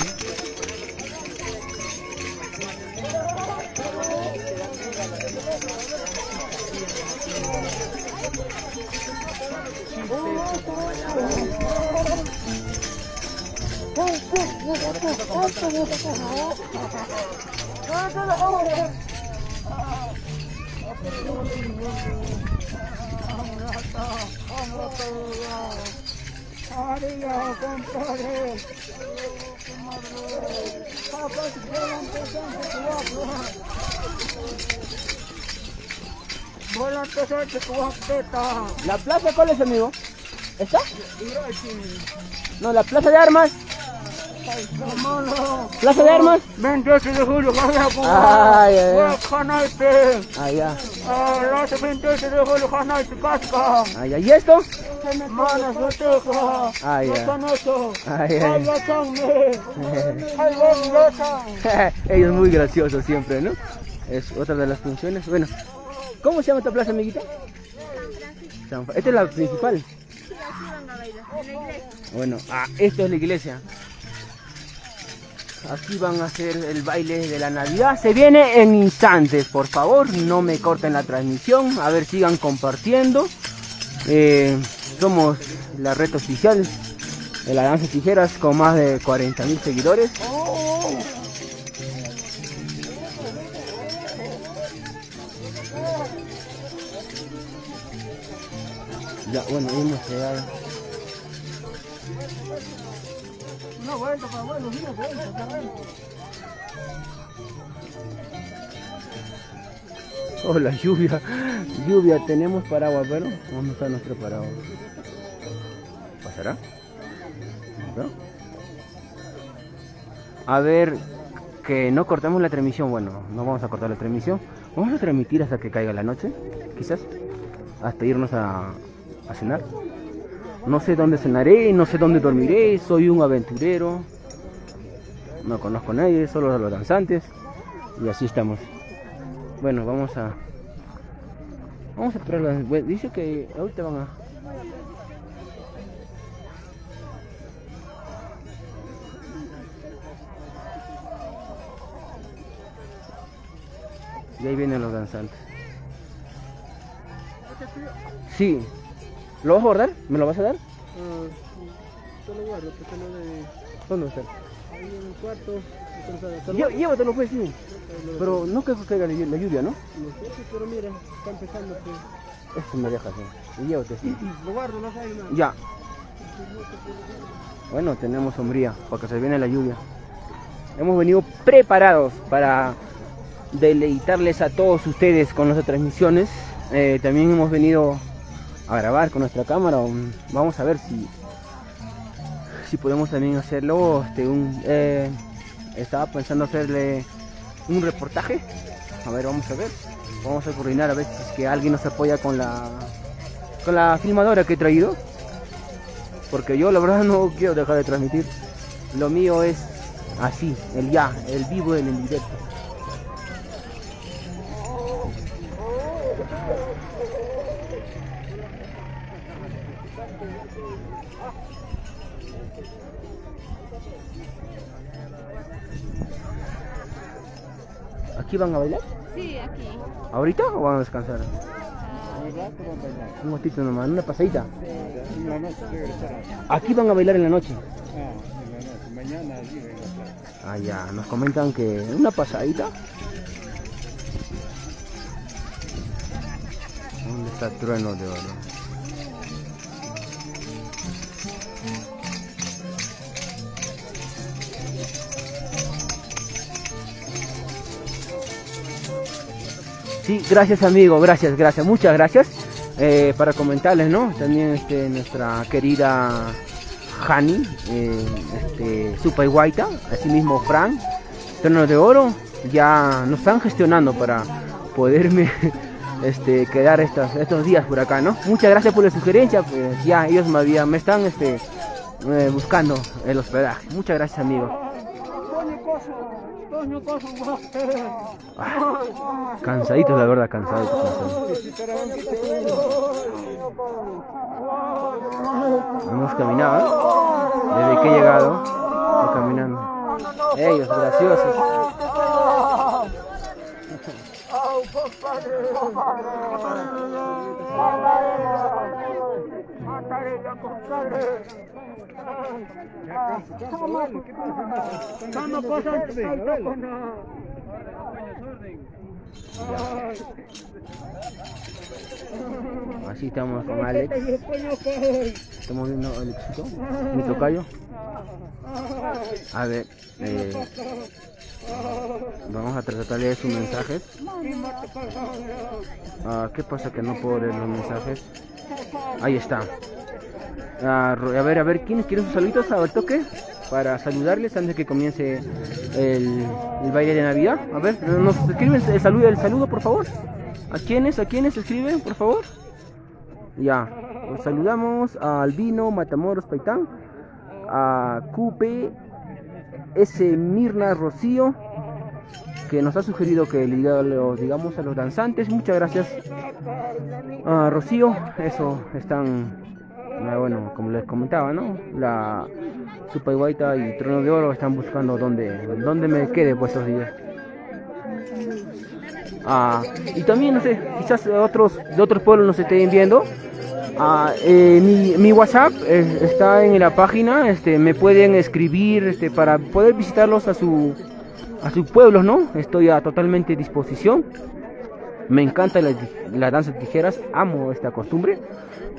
¿La plaza cuál es, amigo? ¿Esta? No, la plaza de armas. ¿Plaza de armas? 28 de julio, Ah, ya. 28 de julio, Casca. Ah, ya. ¿Y esto? Manas, Boteja. Ah, ya. Ah, ya. Ellos muy graciosos siempre, ¿no? Es otra de las funciones. Bueno, ¿cómo se llama esta plaza, amiguita? Esta es la principal. Bueno, esto es la iglesia. Aquí van a hacer el baile de la Navidad. Se viene en instantes, por favor, no me corten la transmisión. A ver, sigan compartiendo. Somos la red oficial de la danza tijeras con más de 40.000 seguidores. Ya, bueno, hemos llegado. Una vuelta, para bueno, una vuelta, para bueno. Oh, la lluvia. Lluvia, tenemos paraguas, pero ¿dónde está nuestro paraguas? ¿Pasará? ¿No? A ver, que no cortamos la transmisión. Bueno, no vamos a cortar la transmisión. Vamos a transmitir hasta que caiga la noche, quizás, hasta irnos a cenar. No sé dónde cenaré, no sé dónde dormiré, soy un aventurero. No conozco a nadie, solo a los danzantes. Y así estamos. Bueno, vamos a esperar. Dice que ahorita van a... Y ahí vienen los danzantes. Sí. ¿Lo vas a guardar? ¿Me lo vas a dar? Te lo guardo, porque no de... ¿Dónde está? Ahí en el cuarto. Llévatelo pues, sí. Pero no creo que caiga la lluvia, ¿no? No sé, pero mira, está empezando que... Esto me deja, sí. Y llévate, sí. Lo guardo, no hay nada. Ya. Bueno, tenemos sombría, porque se viene la lluvia. Hemos venido preparados para deleitarles a todos ustedes con nuestras transmisiones. También hemos venido a grabar con nuestra cámara. Vamos a ver si podemos también hacerlo. Estaba pensando hacerle un reportaje. A ver, vamos a ver. Vamos a coordinar a ver si es que alguien nos apoya con la filmadora que he traído. Porque yo la verdad no quiero dejar de transmitir. Lo mío es así, el vivo, el indirecto. ¿Aquí van a bailar? Sí, aquí. ¿Ahorita o van a descansar? Un ratito nomás, una pasadita. Aquí van a bailar en la noche. Mañana allí vengo a Ah, ya, nos comentan que una pasadita. ¿Dónde está Trueno de Oro? Sí, gracias amigo, gracias, muchas gracias. Para comentarles, ¿no? También nuestra querida Hani, Supayguaita, asimismo Fran, Trono de Oro, ya nos están gestionando para poderme quedar estos días por acá, ¿no? Muchas gracias por la sugerencia, pues ya ellos me están buscando el hospedaje. Muchas gracias amigo. Cansadito, la verdad, cansado. Hemos caminado, desde que he llegado, estoy caminando. Ellos, graciosos. Así estamos con Alex. Estamos viendo el éxito, mi tocayo. A ver, vamos a tratar de leer sus mensajes. ¿Qué pasa que no puedo leer los mensajes? Ahí está. A ver, ¿quiénes quieren sus saluditos al toque? Para saludarles antes de que comience el baile de Navidad. A ver, nos escriben el saludo por favor. ¿A quiénes escriben, por favor? Ya, os saludamos a Albino, Matamoros, Paitán, a Cupe, S. Mirna Rocío, que nos ha sugerido que digamos a los danzantes. Muchas gracias a Rocío. Eso están, bueno, como les comentaba, ¿no? La Supayguaita y Trono de Oro están buscando dónde me quede por estos días. Y también, no sé, quizás de otros pueblos nos estén viendo. Mi WhatsApp está en la página. Me pueden escribir para poder visitarlos a sus pueblos, ¿no? Estoy a totalmente disposición. Me encanta la danza de tijeras, amo esta costumbre,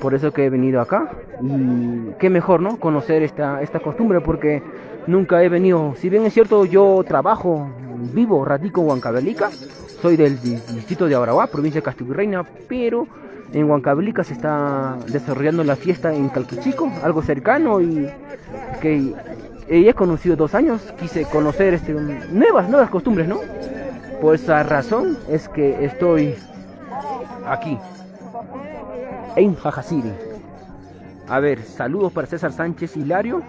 por eso que he venido acá. Y qué mejor, ¿no? Conocer esta costumbre, porque nunca he venido. Si bien es cierto, yo trabajo, vivo, radico en Huancavelica, soy del distrito de Auraguá, provincia de Castilvirreina, pero en Huancavelica se está desarrollando la fiesta en Calquichico, algo cercano, y que he conocido 2 años, quise conocer nuevas costumbres, ¿no? Por esa razón es que estoy aquí, en Jajasiri. A ver, saludos para César Sánchez Hilario,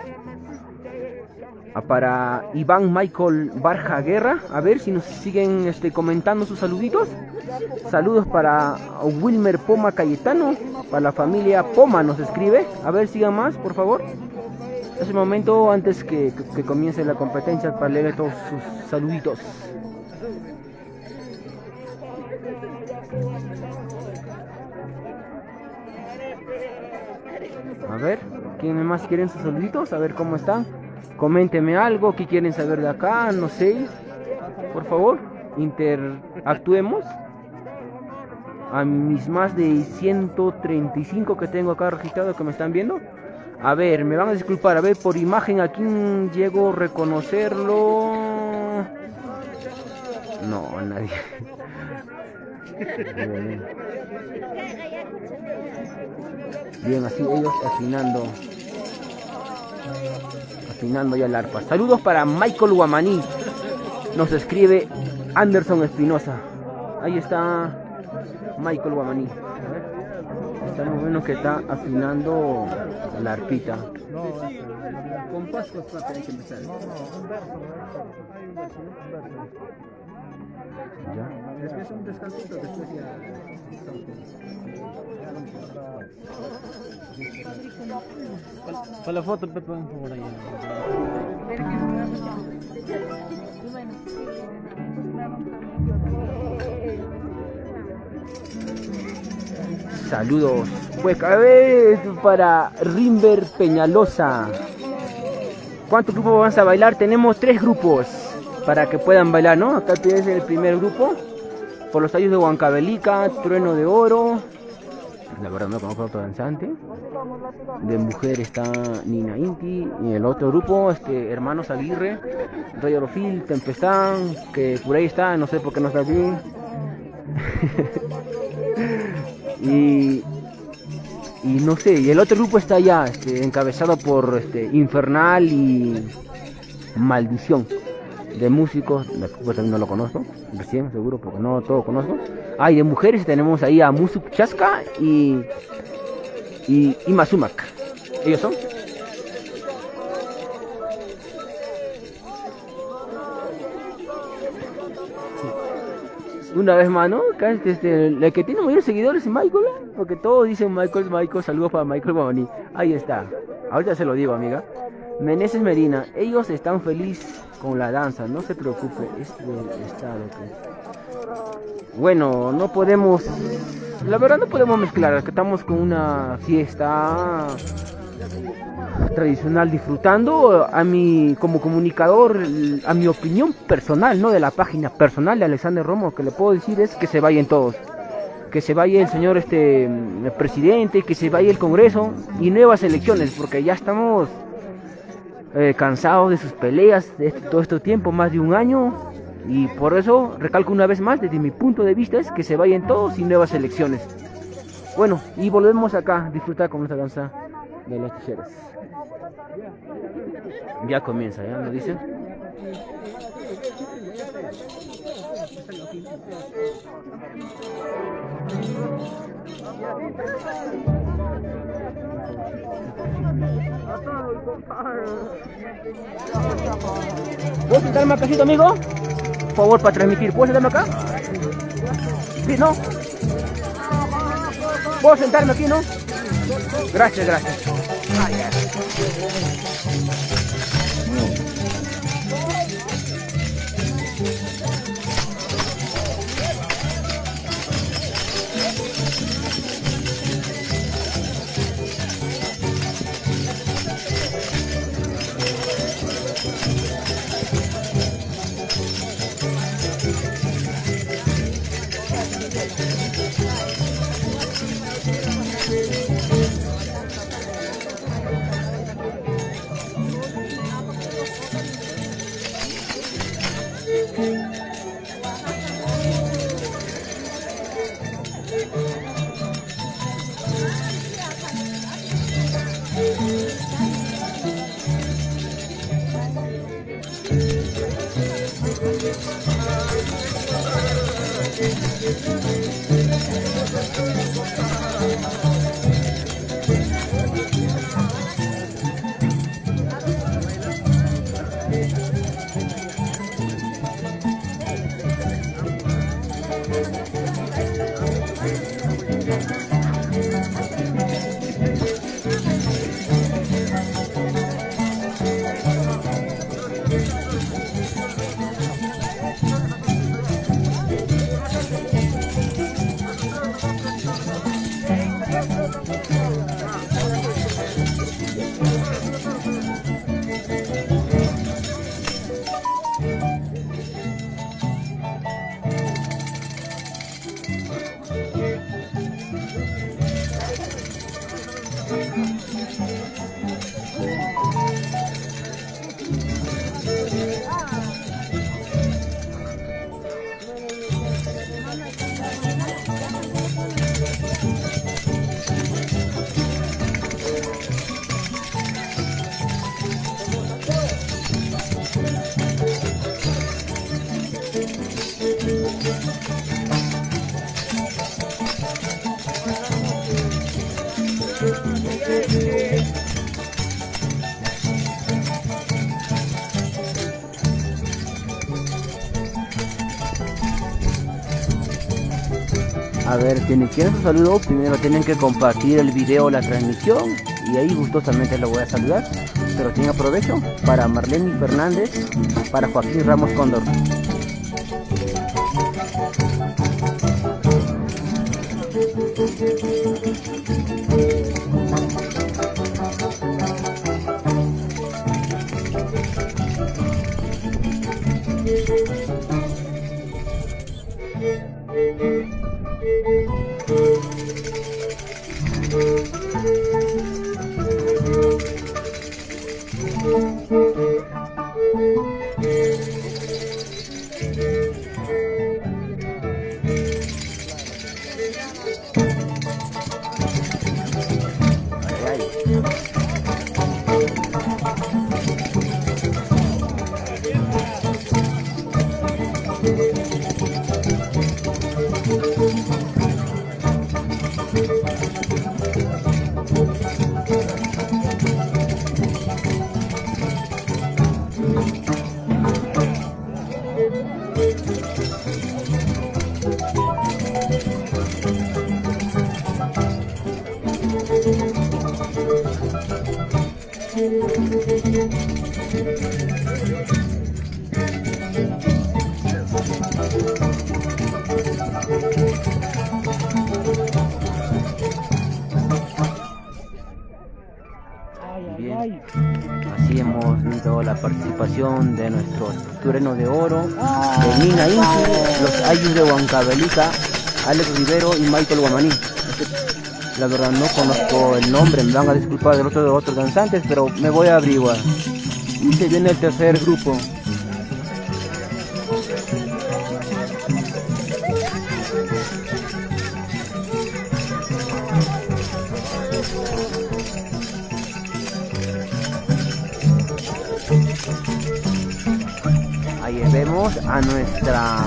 para Iván Michael Barja Guerra, a ver si nos siguen comentando sus saluditos. Saludos para Wilmer Poma Cayetano, para la familia Poma nos escribe. A ver, sigan más, por favor. Es el momento antes que comience la competencia para leer todos sus saluditos. A ver, ¿quién más quieren sus saluditos? A ver cómo están. Coménteme algo, ¿qué quieren saber de acá? No sé. Por favor, interactuemos. A mis más de 135 que tengo acá registrados que me están viendo. A ver, me van a disculpar, a ver, por imagen, ¿a quién llego a reconocerlo? No, a nadie. Bien, así ellos afinando ya el arpa. Saludos para Michael Guamaní. Nos escribe Anderson Espinosa. Ahí está Michael Guamaní. Estamos viendo que está afinando la arpita. Con pascos hay que empezar. ¿Ya? Es que es un descansito, después ya. Para la foto, Pepe, por ahí. Saludos, pues a ver, para Rimber Peñalosa. ¿Cuántos grupos vamos a bailar? Tenemos 3 grupos para que puedan bailar, ¿no? Acá tienes el primer grupo, por los tallos de Huancavelica, Trueno de Oro. La verdad no conozco otro danzante. De mujer está Nina Inti. Y el otro grupo, Hermanos Aguirre, Rey Orofil, Tempestad, que por ahí está, no sé por qué no está aquí. y no sé, y el otro grupo está allá, encabezado por Infernal y Maldición. De músicos, pues también no lo conozco, recién seguro, porque no todo conozco. Y de mujeres tenemos ahí a Musuk Chaska y Masumak. ¿Ellos son? Una vez más, ¿no? El que tiene mayores seguidores es Michael, ¿eh? Porque todos dicen Michael, saludos para Michael Babani. Ahí está, ahorita se lo digo, amiga. Meneses Medina, ellos están felices con la danza, no se preocupe, es del estado. Bueno, no podemos, la verdad no podemos mezclar, que estamos con una fiesta tradicional disfrutando. Como comunicador, a mi opinión personal, no de la página personal de Alexander Romo, que le puedo decir es que se vayan todos, que se vaya el señor el presidente, que se vaya el Congreso y nuevas elecciones, porque ya estamos cansados de sus peleas de todo este tiempo, más de 1 año, y por eso recalco una vez más, desde mi punto de vista es que se vayan todos y nuevas elecciones. Bueno, y volvemos acá a disfrutar con nuestra danza de las tijeras. Ya comienza, ¿ya? ¿Lo dicen? ¿Puedo sentarme acá, amigo? Por favor, para transmitir. ¿Puedo sentarme acá? Sí, ¿no? ¿Puedo sentarme aquí, no? Gracias, gracias. A ver, quienes quieran su saludo, primero tienen que compartir el video o la transmisión y ahí gustosamente lo voy a saludar. Pero tenga provecho para Marlene Fernández, para Joaquín Ramos Cóndor. Bien, así hemos visto la participación de nuestros turenos de oro, de Nina Inti, los Ayus de Huancavelica, Alex Rivero y Michael Guamaní. La verdad no conozco el nombre, me van a disculpar de otros danzantes, pero me voy a averiguar. Y se viene el tercer grupo. Ahí vemos a nuestra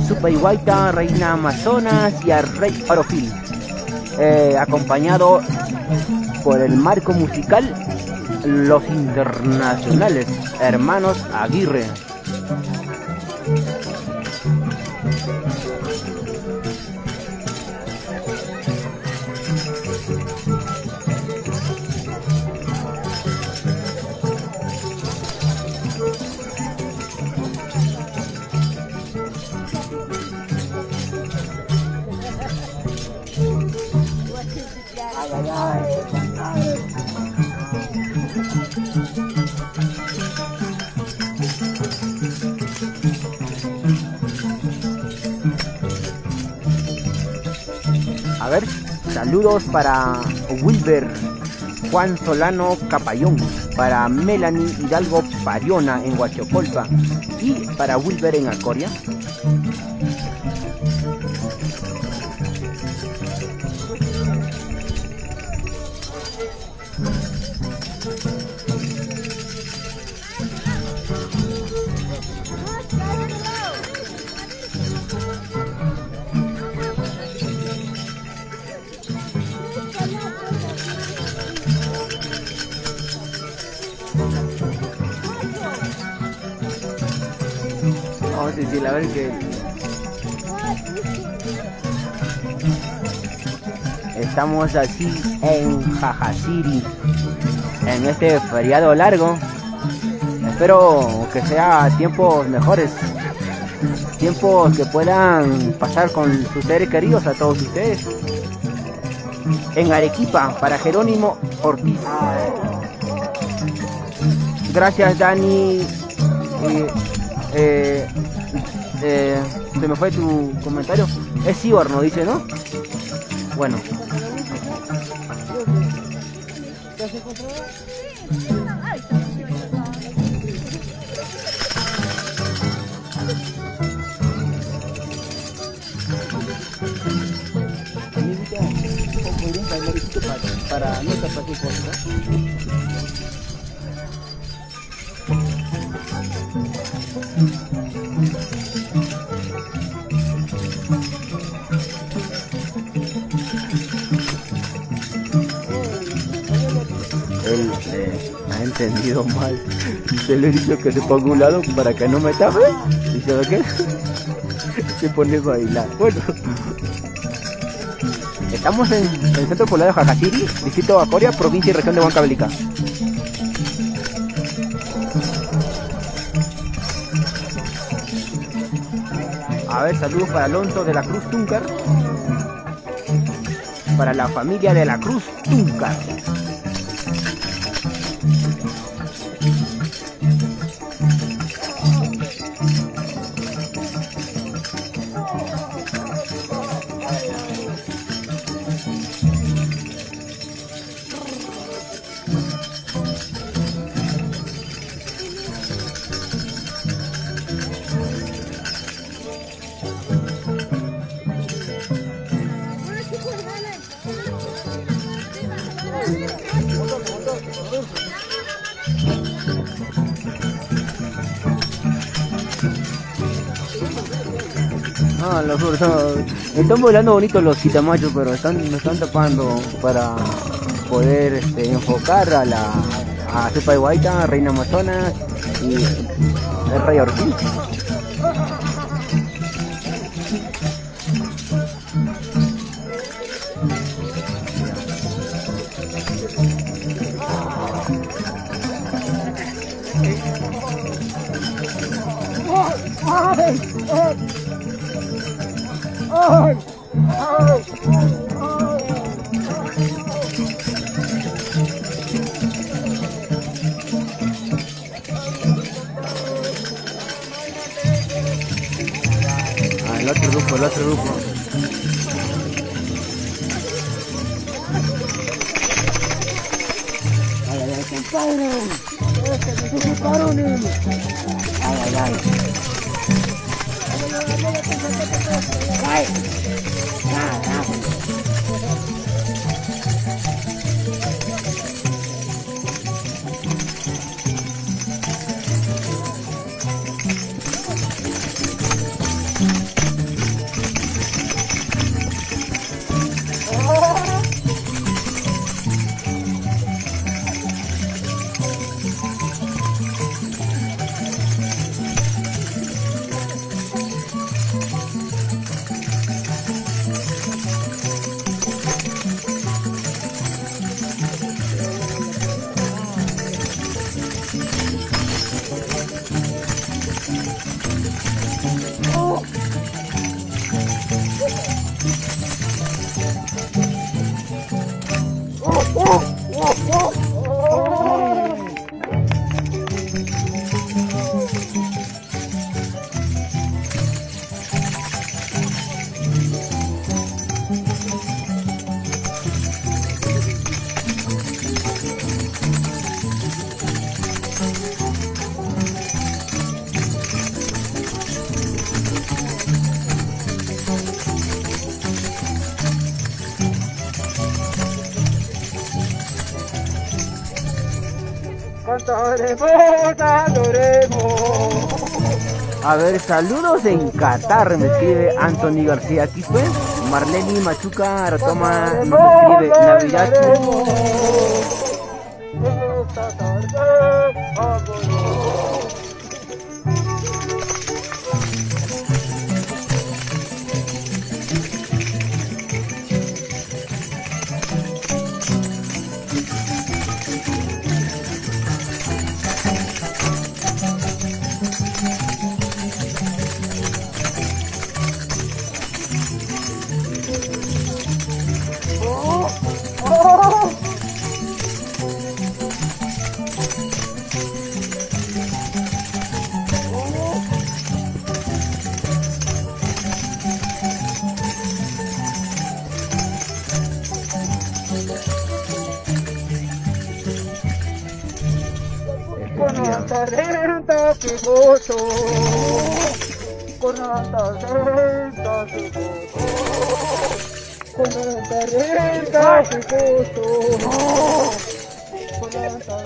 Supayhuayta, Reina Amazonas y a Rey Arofil, acompañado por el marco musical Los Internacionales Hermanos Aguirre. A ver, saludos para Wilber Juan Solano Capayón, para Melanie Hidalgo Pariona en Huachocolpa y para Wilber en Alcoria. Vamos a decir, a ver que estamos así en Jajasiri, en este feriado largo. Espero que sea tiempos mejores, tiempos que puedan pasar con sus seres queridos a todos ustedes. En Arequipa, para Jerónimo Ortiz. Gracias, Dani. Se me fue tu comentario. Es Ciborno, dice, ¿no? Bueno. ¿Ya se encontró? Ay, está muy bien. Amiguita, ¿podrías traer esto para no estar cualquier cosa? Él ha entendido mal. Se le he dicho que se ponga a un lado para que no me tape. ¿Y sabe qué? Se pone a bailar. Bueno, estamos en el centro poblado de Jacasiri, distrito de Acoria, provincia y región de Huancavelica. A ver, saludos para Alonso de la Cruz Túncar. Para la familia de la Cruz Túncar. Ah, los flores están volando bonitos los quitamachos, pero me están tapando para poder enfocar a Cepa de Guaita, Reina Amazonas y el Rey Orquídea. El otro grupo. Ay, compadre. Ay. A ver, saludos en Qatar, me escribe Anthony García Quispe. Marlene Machuca retoma, nos escribe Navidad. qué gozo, con altas rentas y gozo, con altas rentas y gozo, con altas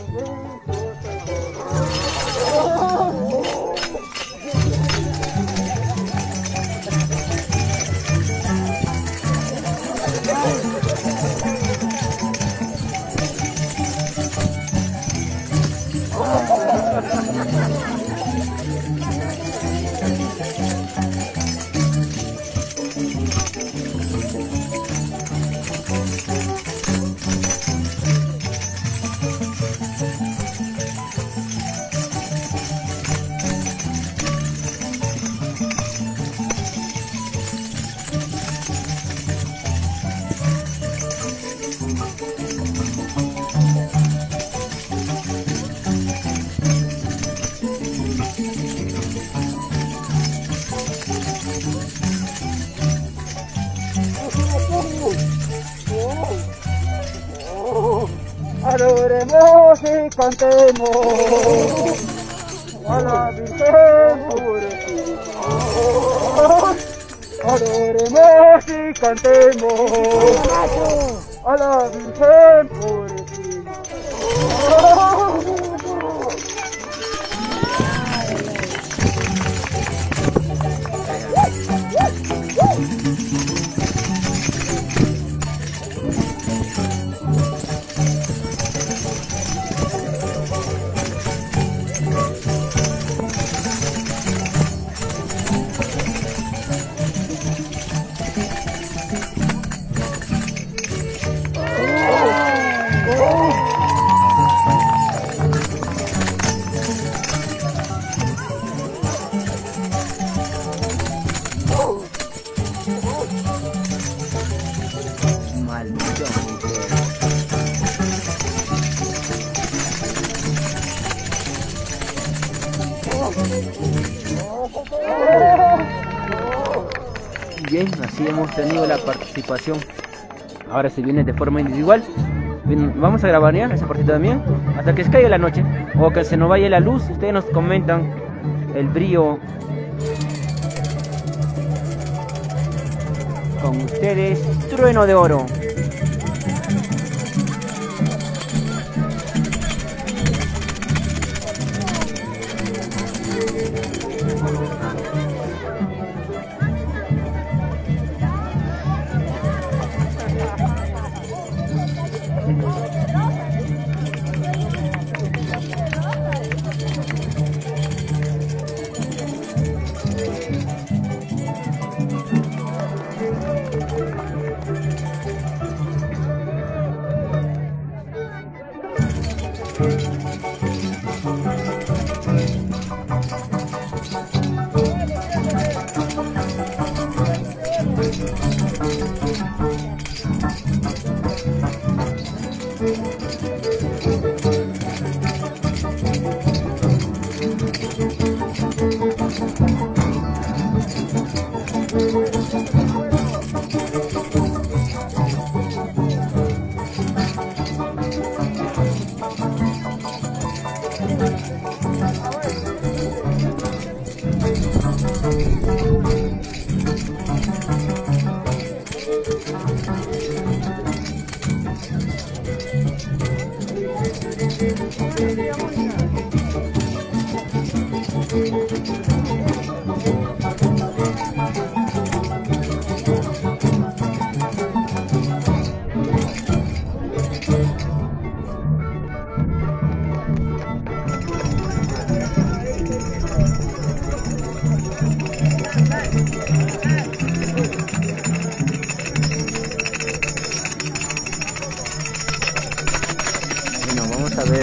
adoremos y cantemos a la Virgen Purísima. Adoremos y cantemos a la Virgen Purísima. Bien, así hemos tenido la participación. Ahora se viene de forma individual. Bien, vamos a grabar ya esa partida también hasta que se caiga la noche o que se nos vaya la luz. Ustedes nos comentan el brillo. Con ustedes, Trueno de Oro.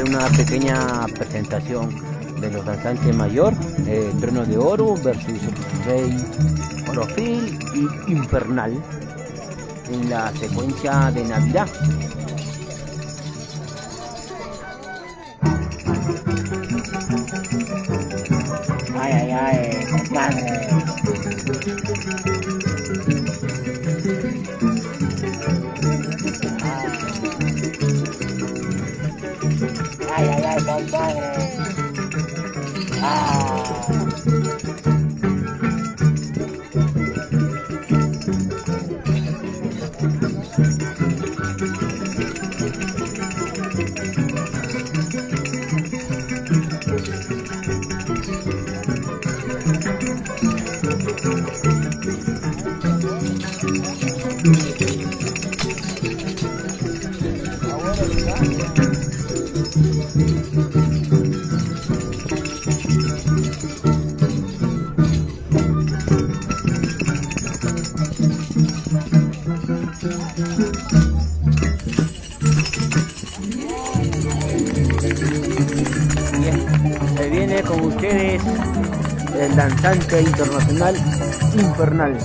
Una pequeña presentación de los danzantes mayor, Trueno de Oro versus Rey Orofil y Infernal en la secuencia de Navidad. Ay, ay, ay, compadre. Ay, ay, ay, compadre. Ah. Se viene con ustedes el danzante internacional Infernal.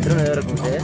Pero me con ustedes.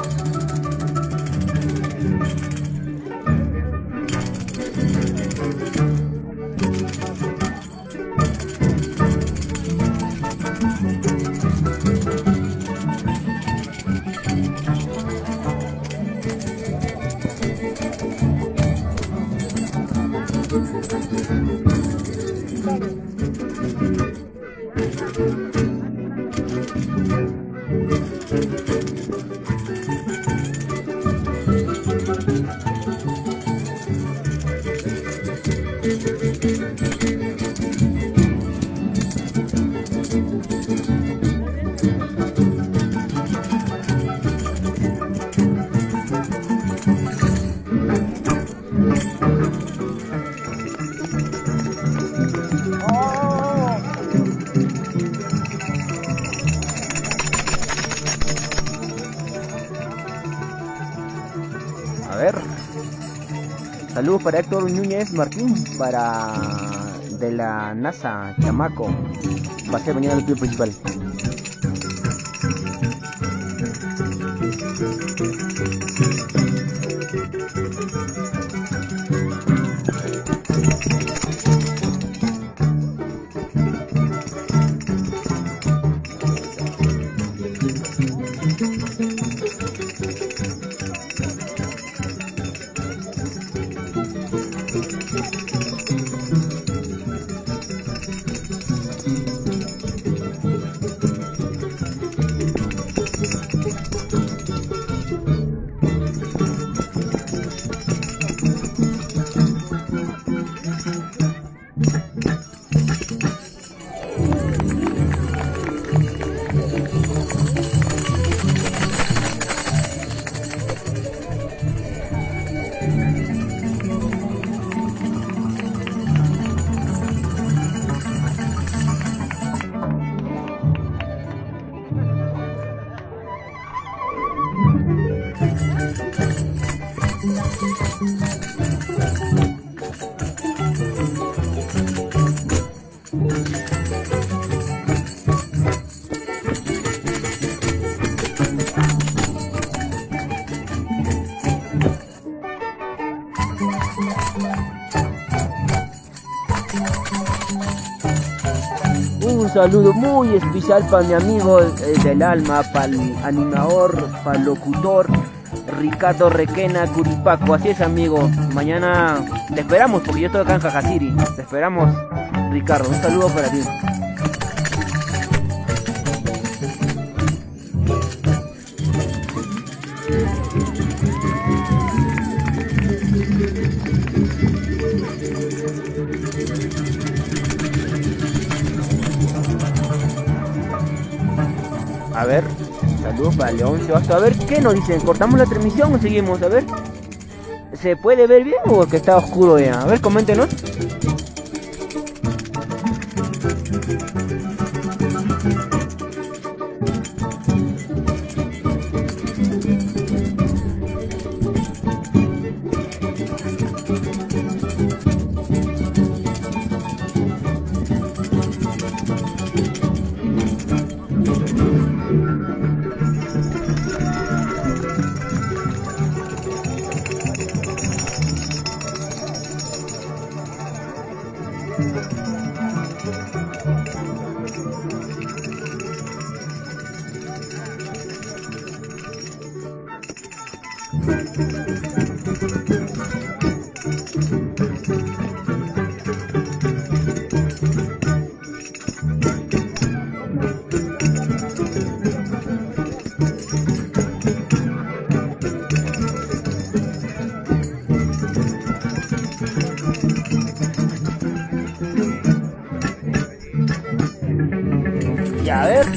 A ver, saludos para Héctor Núñez Martín, para de la NASA, chamaco, va a ser mañana el club principal. Un saludo muy especial para mi amigo del alma, para el animador, para el locutor Ricardo Requena Curipaco. Así es, amigo, mañana te esperamos porque yo estoy acá en Jajasiri. Te esperamos, Ricardo, un saludo para ti. A ver, saludos para León Sebastián. A ver, ¿qué nos dicen? ¿Cortamos la transmisión o seguimos? A ver, ¿se puede ver bien o que está oscuro ya? A ver, coméntenos. Ya, a ver.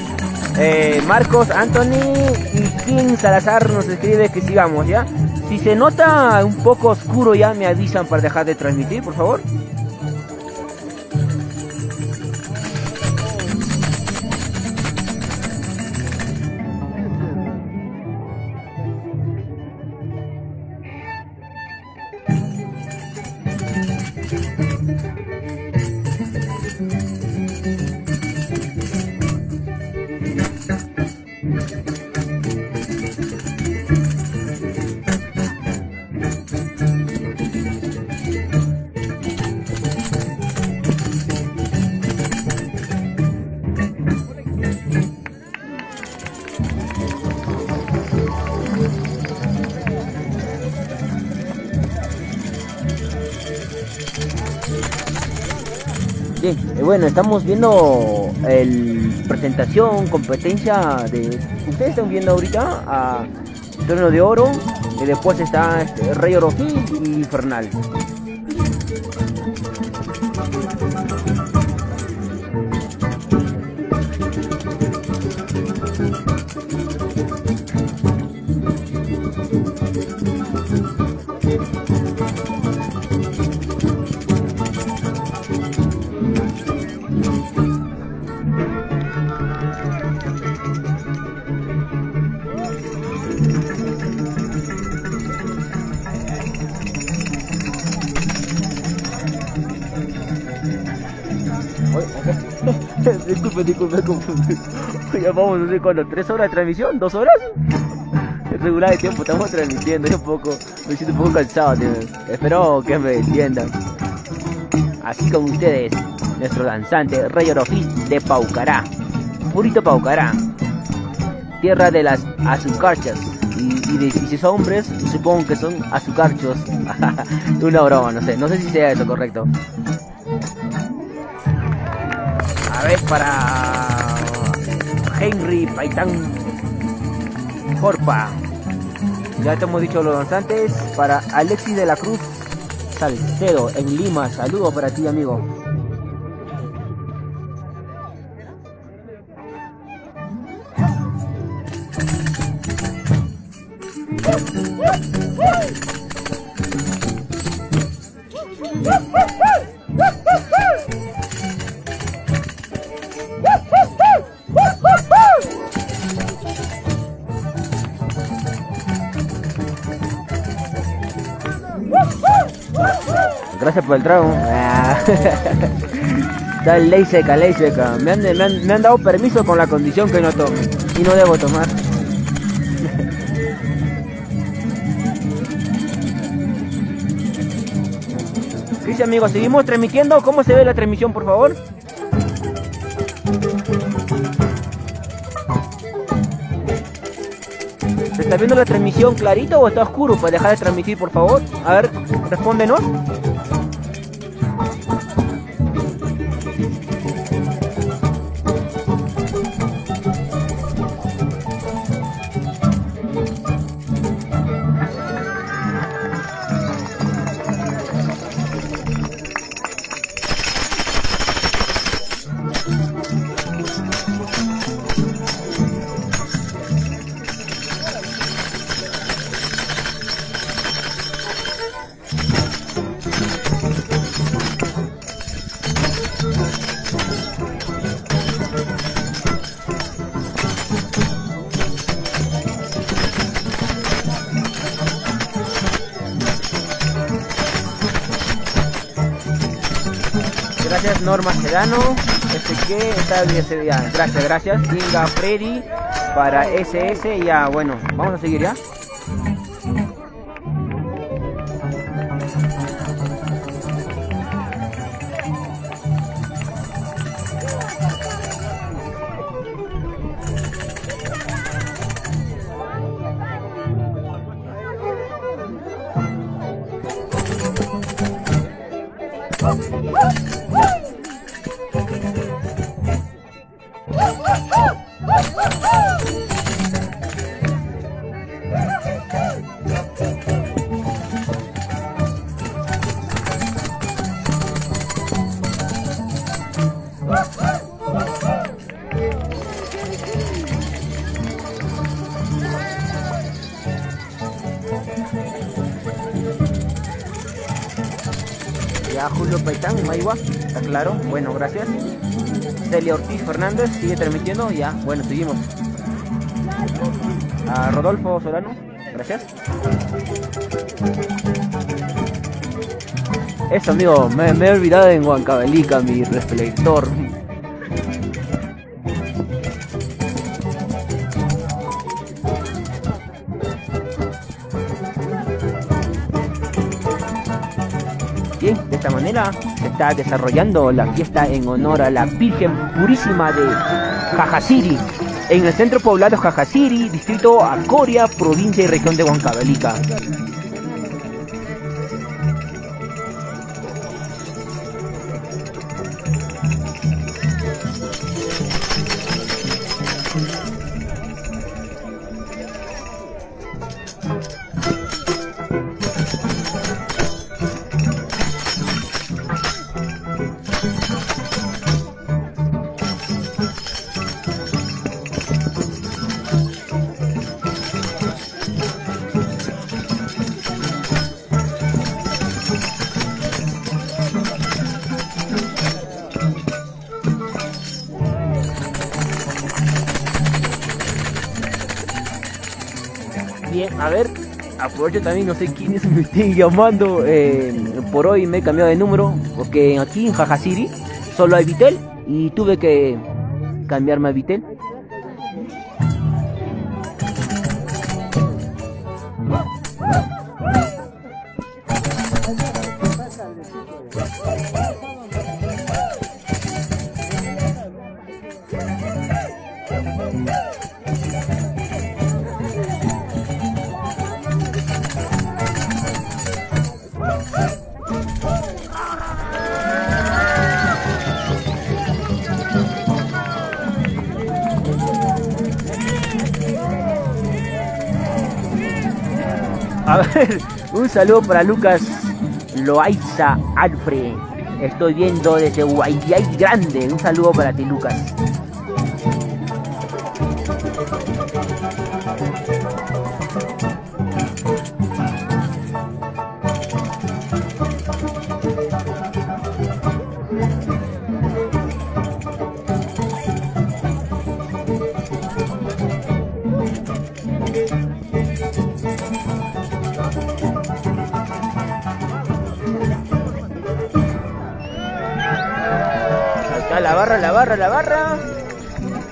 Marcos, Anthony y King Salazar nos escribe que sigamos, ¿ya? Si se nota un poco oscuro ya me avisan para dejar de transmitir, por favor. Bien, bueno, estamos viendo el presentación, competencia de... Ustedes están viendo ahorita a Trono de Oro, y después está Rey Orofí y Infernal. Disculpe. Ya vamos, no sé cuándo, 3 horas de transmisión, 2 horas. Regular de tiempo, estamos transmitiendo, me siento un poco cansado, tío. Espero que me entiendan. Así como ustedes, nuestro danzante Rey Orofí de Paucará, purito Paucará, tierra de las azucarchas. Y si son hombres, supongo que son azucarchos. Una broma, no sé si sea eso correcto. A ver, para Henry Paitán Jorpa, ya te hemos dicho los danzantes. Para Alexis de la Cruz Salcedo en Lima, saludos para ti, amigo. Gracias por el trago. Está ley seca. Me han dado permiso con la condición que no tome. Y no debo tomar. ¿Qué dice, amigos? ¿Seguimos transmitiendo? ¿Cómo se ve la transmisión, por favor? ¿Se está viendo la transmisión clarito o está oscuro? Para dejar de transmitir, por favor. A ver, respóndenos. Gracias Norma Sedano, que está bien, ya. Gracias. Inga Freddy para SS, ya, bueno, vamos a seguir ya. Ya Julio Paitán, Mayua, está claro, bueno, gracias. Celia Ortiz Fernández, sigue transmitiendo, ya, bueno, seguimos. A Rodolfo Solano, gracias. Eso, amigo, me he olvidado en Huancavelica, mi reflector. Bien, de esta manera se está desarrollando la fiesta en honor a la Virgen Purísima de Jajasiri, en el centro poblado Jajasiri, distrito Acoria, provincia y región de Huancavelica. Bien, a ver, aprovecho también, no sé quiénes me estén llamando, por hoy me he cambiado de número, porque aquí en Jajasiri solo hay Vitel y tuve que cambiarme a Vitel. A ver, un saludo para Lucas Loaiza Alfred. Estoy viendo desde Guayay Grande. Un saludo para ti, Lucas. La barra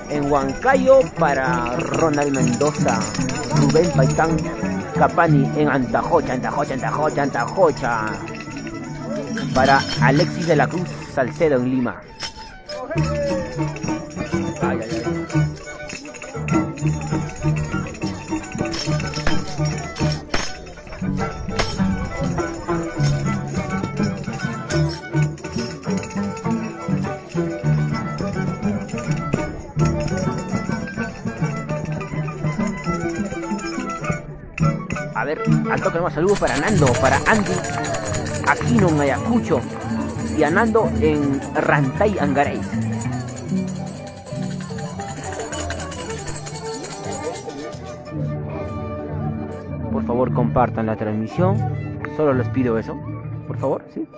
en Huancayo para Ronald Mendoza, Rubén Paitán Capani en Antajocha para Alexis de la Cruz Salcedo en Lima. Ay. A ver, al toque más saludos para Nando, para Andy Aquino en Ayacucho y a Nando en Rantay Angaray. Por favor, compartan la transmisión. Solo les pido eso. Por favor, ¿sí?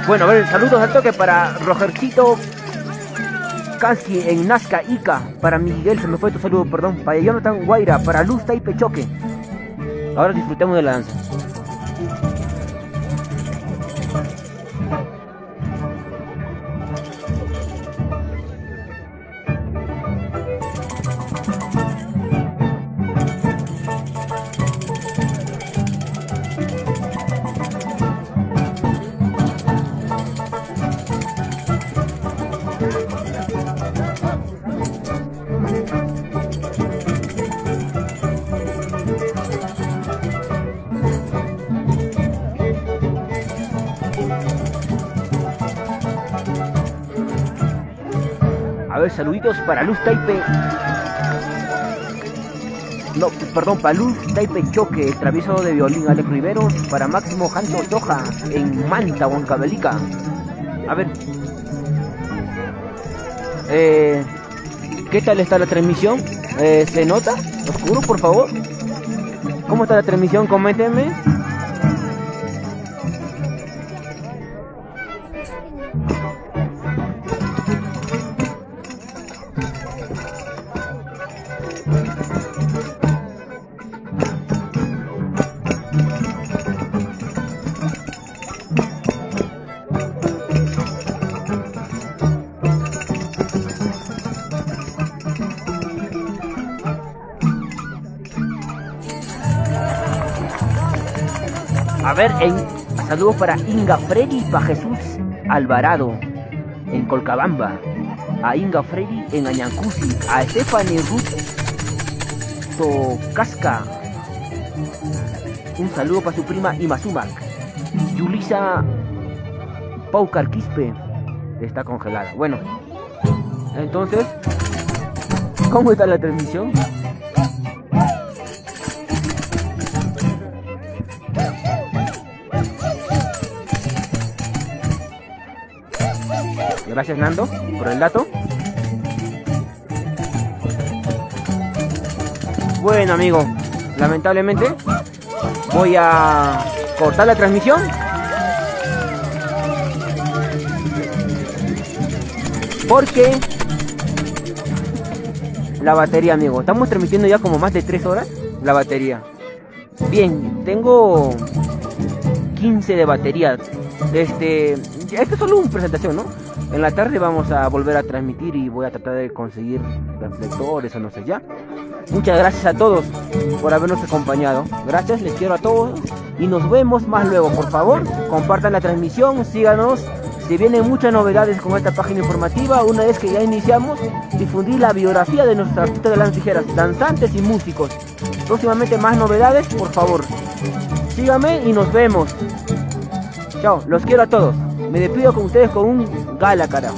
Bueno, a ver, saludos al toque para Rogercito Casi en Nazca, Ica. Para Miguel, se me fue tu saludo, perdón. Para Jonathan Guaira, para Luz Taipe Choque. Ahora disfrutemos de la danza. A ver, saluditos para Luz Taipe. No, perdón, para Luz Taipe Choque, el travieso de violín Alex Riveros. Para Máximo Janto Toja en Manta, Huancavelica. A ver. ¿Qué tal está la transmisión? ¿Se nota? ¿Oscuro, por favor? ¿Cómo está la transmisión? Coméntenme. A ver, saludos para Inga Freddy, para Jesús Alvarado en Colcabamba, a Inga Freddy en Añancusi, a Stephanie Ruth Tocasca, un saludo para su prima Imazumac, Yulisa Paucar Quispe, está congelada. Bueno, entonces, ¿cómo está la transmisión? Gracias, Nando, por el dato. Bueno, amigo, lamentablemente voy a cortar la transmisión porque la batería, amigo, estamos transmitiendo ya como más de 3 horas la batería. Bien, tengo 15 de batería. Esto es solo una presentación, ¿no? En la tarde vamos a volver a transmitir y voy a tratar de conseguir reflectores o no sé ya. Muchas gracias a todos por habernos acompañado. Gracias, les quiero a todos y nos vemos más luego. Por favor, compartan la transmisión, síganos. Se vienen muchas novedades con esta página informativa. Una vez que ya iniciamos, difundir la biografía de nuestros artistas de las tijeras, danzantes y músicos. Próximamente más novedades, por favor. Síganme y nos vemos. Chao, los quiero a todos. Me despido con ustedes con un gala, cara.